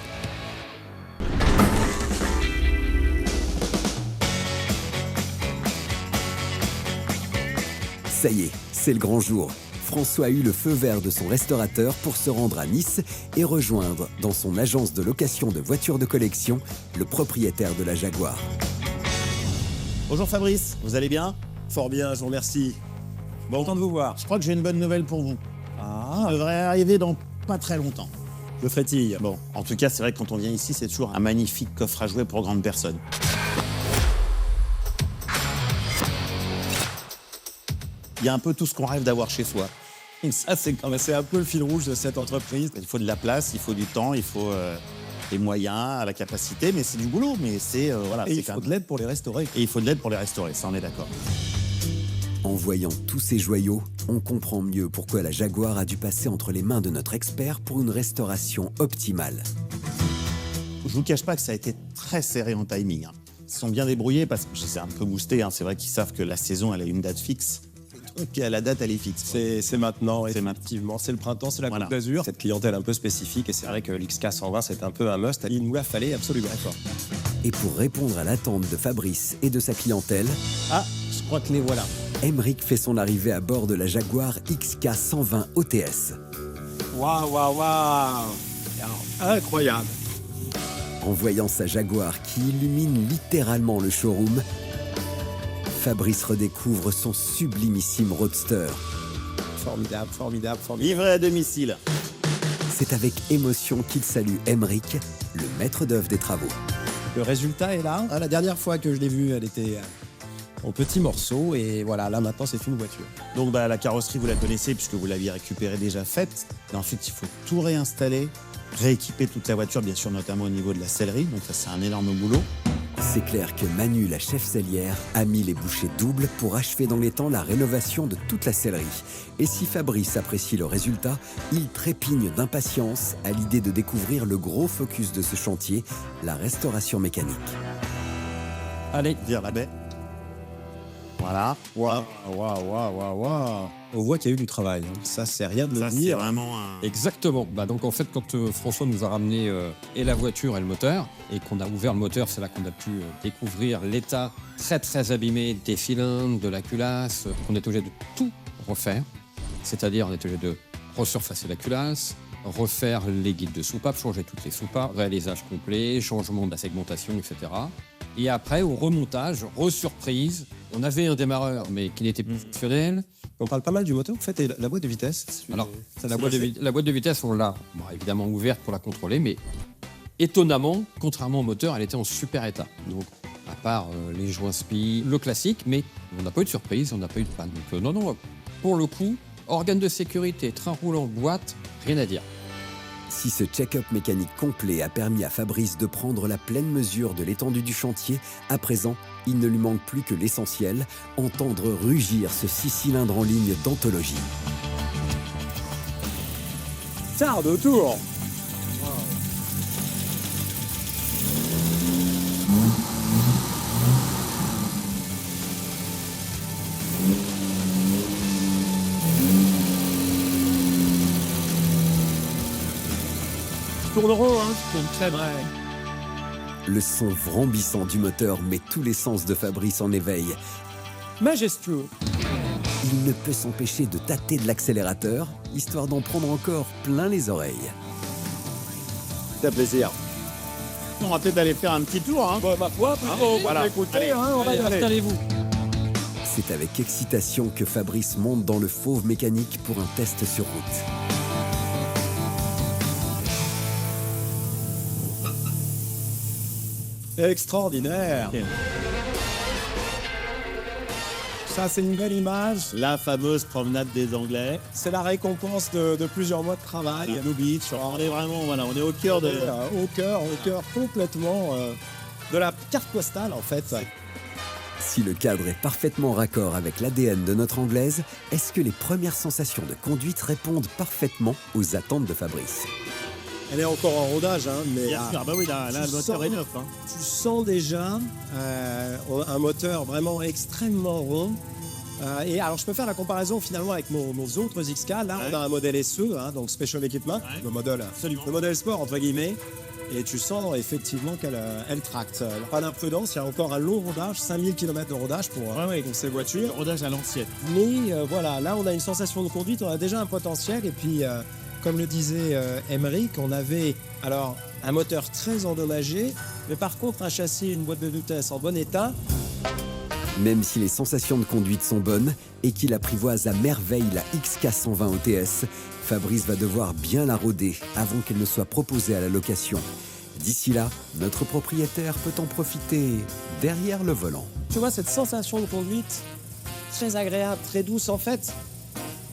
Ça y est, c'est le grand jour. François a eu le feu vert de son restaurateur pour se rendre à Nice et rejoindre dans son agence de location de voitures de collection le propriétaire de la Jaguar.
Bonjour Fabrice, vous allez bien?
Fort bien, je vous remercie.
Bon,
Content de vous voir.
je crois que j'ai une bonne nouvelle pour vous.
Ah,
Ça devrait arriver dans pas très longtemps.
je frétille.
Bon, en tout cas, c'est vrai que quand on vient ici, c'est toujours un magnifique coffre à jouer pour grandes personnes. Il y a un peu tout ce qu'on rêve d'avoir chez soi.
Ça, c'est un peu le fil rouge de cette entreprise.
Il faut de la place, il faut du temps, il faut les moyens, la capacité, mais c'est du boulot. Mais c'est voilà.
Et
c'est
il
quand
faut
même-
de l'aide pour les restaurer.
Et il faut de l'aide pour les restaurer, ça on est d'accord.
En voyant tous ces joyaux, on comprend mieux pourquoi la Jaguar a dû passer entre les mains de notre expert pour une restauration optimale.
Je vous cache pas que ça a été très serré en timing. Hein. Ils se sont bien débrouillés parce que c'est un peu boosté. Hein. C'est vrai qu'ils savent que la saison, elle a une date fixe. Donc la date, elle est fixe.
C'est maintenant,
C'est
effectivement. C'est le printemps, c'est la
Voilà.
Côte d'Azur. Cette clientèle un peu spécifique, et c'est vrai que l'XK 120, c'est un peu un must. Il nous la fallait absolument.
Et pour répondre à l'attente de Fabrice et de sa clientèle,
Ah, je crois que les voilà.
Emeric fait son arrivée à bord de la Jaguar XK 120 OTS.
Waouh. Incroyable.
En voyant sa Jaguar qui illumine littéralement le showroom, Fabrice redécouvre son sublimissime Roadster.
Formidable.
Livré à domicile.
C'est avec émotion qu'il salue Emeric, le maître d'œuvre des travaux.
Le résultat est là. La dernière fois que je l'ai vue, elle était en petits morceaux. Et voilà, là maintenant, c'est une voiture.
Donc la carrosserie, vous la connaissez puisque vous l'aviez récupérée déjà faite. Et ensuite, il faut tout réinstaller, rééquiper toute la voiture, bien sûr, notamment au niveau de la sellerie. Donc ça, c'est un énorme boulot.
C'est clair que Manu, la chef sellière, a mis les bouchées doubles pour achever dans les temps la rénovation de toute la sellerie. Et si Fabrice apprécie le résultat, il trépigne d'impatience à l'idée de découvrir le gros focus de ce chantier, la restauration mécanique.
Allez.
Dire la baie. Voilà.
Waouh. On voit qu'il y a eu du travail. Hein. Ça, c'est rien de le
Ça, c'est
dire.
vraiment un...
Exactement. Donc en fait, quand François nous a ramené et la voiture et le moteur, et qu'on a ouvert le moteur, c'est là qu'on a pu découvrir l'état très très abîmé des cylindres, de la culasse. On est obligé de tout refaire. C'est-à-dire, on est obligé de resurfacer la culasse, refaire les guides de soupape, changer toutes les soupapes, réalisage complet, changement de la segmentation, etc. Et après, au remontage, resurprise, on avait un démarreur, mais qui n'était plus fonctionnel.
On parle pas mal du moteur, en fait, et la boîte de vitesse.
Alors, la boîte de vitesse, on l'a évidemment ouverte pour la contrôler, mais étonnamment, contrairement au moteur, elle était en super état. Donc, à part les joints spi, le classique, mais on n'a pas eu de surprise, on n'a pas eu de panne. Donc, non, pour le coup, organe de sécurité, train roulant, boîte, rien à dire.
Si ce check-up mécanique complet a permis à Fabrice de prendre la pleine mesure de l'étendue du chantier, à présent, il ne lui manque plus que l'essentiel, entendre rugir ce 6 cylindres en ligne d'anthologie.
Quart de tour.
Tourneront, hein, c'est vrai.
Le son vrombissant du moteur met tous les sens de Fabrice en éveil.
Majestueux.
Il ne peut s'empêcher de tâter de l'accélérateur, histoire d'en prendre encore plein les oreilles.
C'est un plaisir.
On va peut-être aller faire un petit tour. Hein.
Ma foi,
voilà.
Écoutez, on va y aller.
Installez-vous.
C'est avec excitation que Fabrice monte dans le fauve mécanique pour un test sur route.
Extraordinaire. Ça, c'est une belle image.
La fameuse promenade des Anglais.
C'est la récompense de plusieurs mois de travail à Blue Beach.
On est vraiment, voilà, on est au cœur de...
Au cœur complètement de la carte postale, en fait.
Si le cadre est parfaitement raccord avec l'ADN de notre Anglaise, est-ce que les premières sensations de conduite répondent parfaitement aux attentes de Fabrice ?
Elle est encore en rodage, hein, mais...
Bien sûr, bah oui, là le moteur est neuf. Hein.
Tu sens déjà un moteur vraiment extrêmement rond. Et alors, je peux faire la comparaison finalement avec nos autres XK. Là, on a un modèle SE, hein, donc Special Equipment, le modèle sport, entre guillemets. Et tu sens effectivement qu'elle tracte. Pas d'imprudence, il y a encore un long rodage, 5000 km de rodage pour ces voitures.
Le rodage à l'ancienne.
Mais voilà, là, on a une sensation de conduite, on a déjà un potentiel. Et puis, comme le disait Emmerich, on avait alors un moteur très endommagé, mais par contre, un châssis, une boîte de vitesse en bon état.
Même si les sensations de conduite sont bonnes et qu'il apprivoise à merveille la XK120 OTS, Fabrice va devoir bien la rôder avant qu'elle ne soit proposée à la location. D'ici là, notre propriétaire peut en profiter derrière le volant.
Tu vois, cette sensation de conduite, très agréable, très douce. En fait,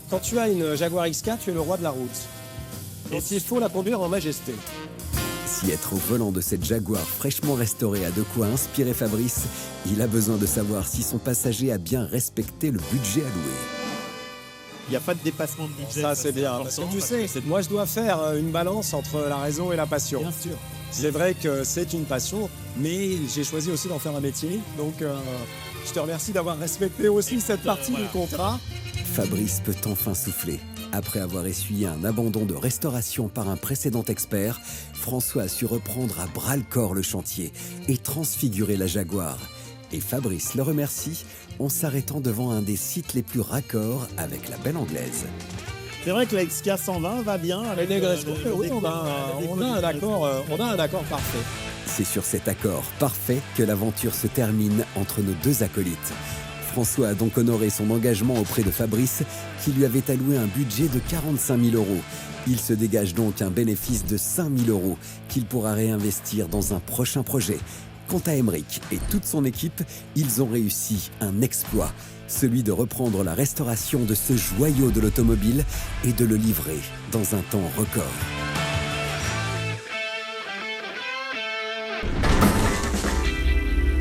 quand tu as une Jaguar XK, tu es le roi de la route. Et il faut la conduire en majesté.
Si être au volant de cette Jaguar fraîchement restaurée a de quoi inspirer Fabrice, il a besoin de savoir si son passager a bien respecté le budget alloué.
Il n'y a pas de dépassement de budget.
Ça, c'est bien. Parce que tu sais, moi, je dois faire une balance entre la raison et la passion.
Bien sûr.
C'est vrai que c'est une passion, mais j'ai choisi aussi d'en faire un métier. Donc, je te remercie d'avoir respecté aussi cette partie du contrat.
Fabrice peut enfin souffler. Après avoir essuyé un abandon de restauration par un précédent expert, François a su reprendre à bras-le-corps le chantier et transfigurer la Jaguar. Et Fabrice le remercie en s'arrêtant devant un des sites les plus raccords avec la belle Anglaise.
C'est vrai que la XK120 va bien avec
oui, on a un accord parfait.
C'est sur cet accord parfait que l'aventure se termine entre nos deux acolytes. François a donc honoré son engagement auprès de Fabrice, qui lui avait alloué un budget de 45 000 €. Il se dégage donc un bénéfice de 5 000 € qu'il pourra réinvestir dans un prochain projet. Quant à Emmerich et toute son équipe, ils ont réussi un exploit, celui de reprendre la restauration de ce joyau de l'automobile et de le livrer dans un temps record.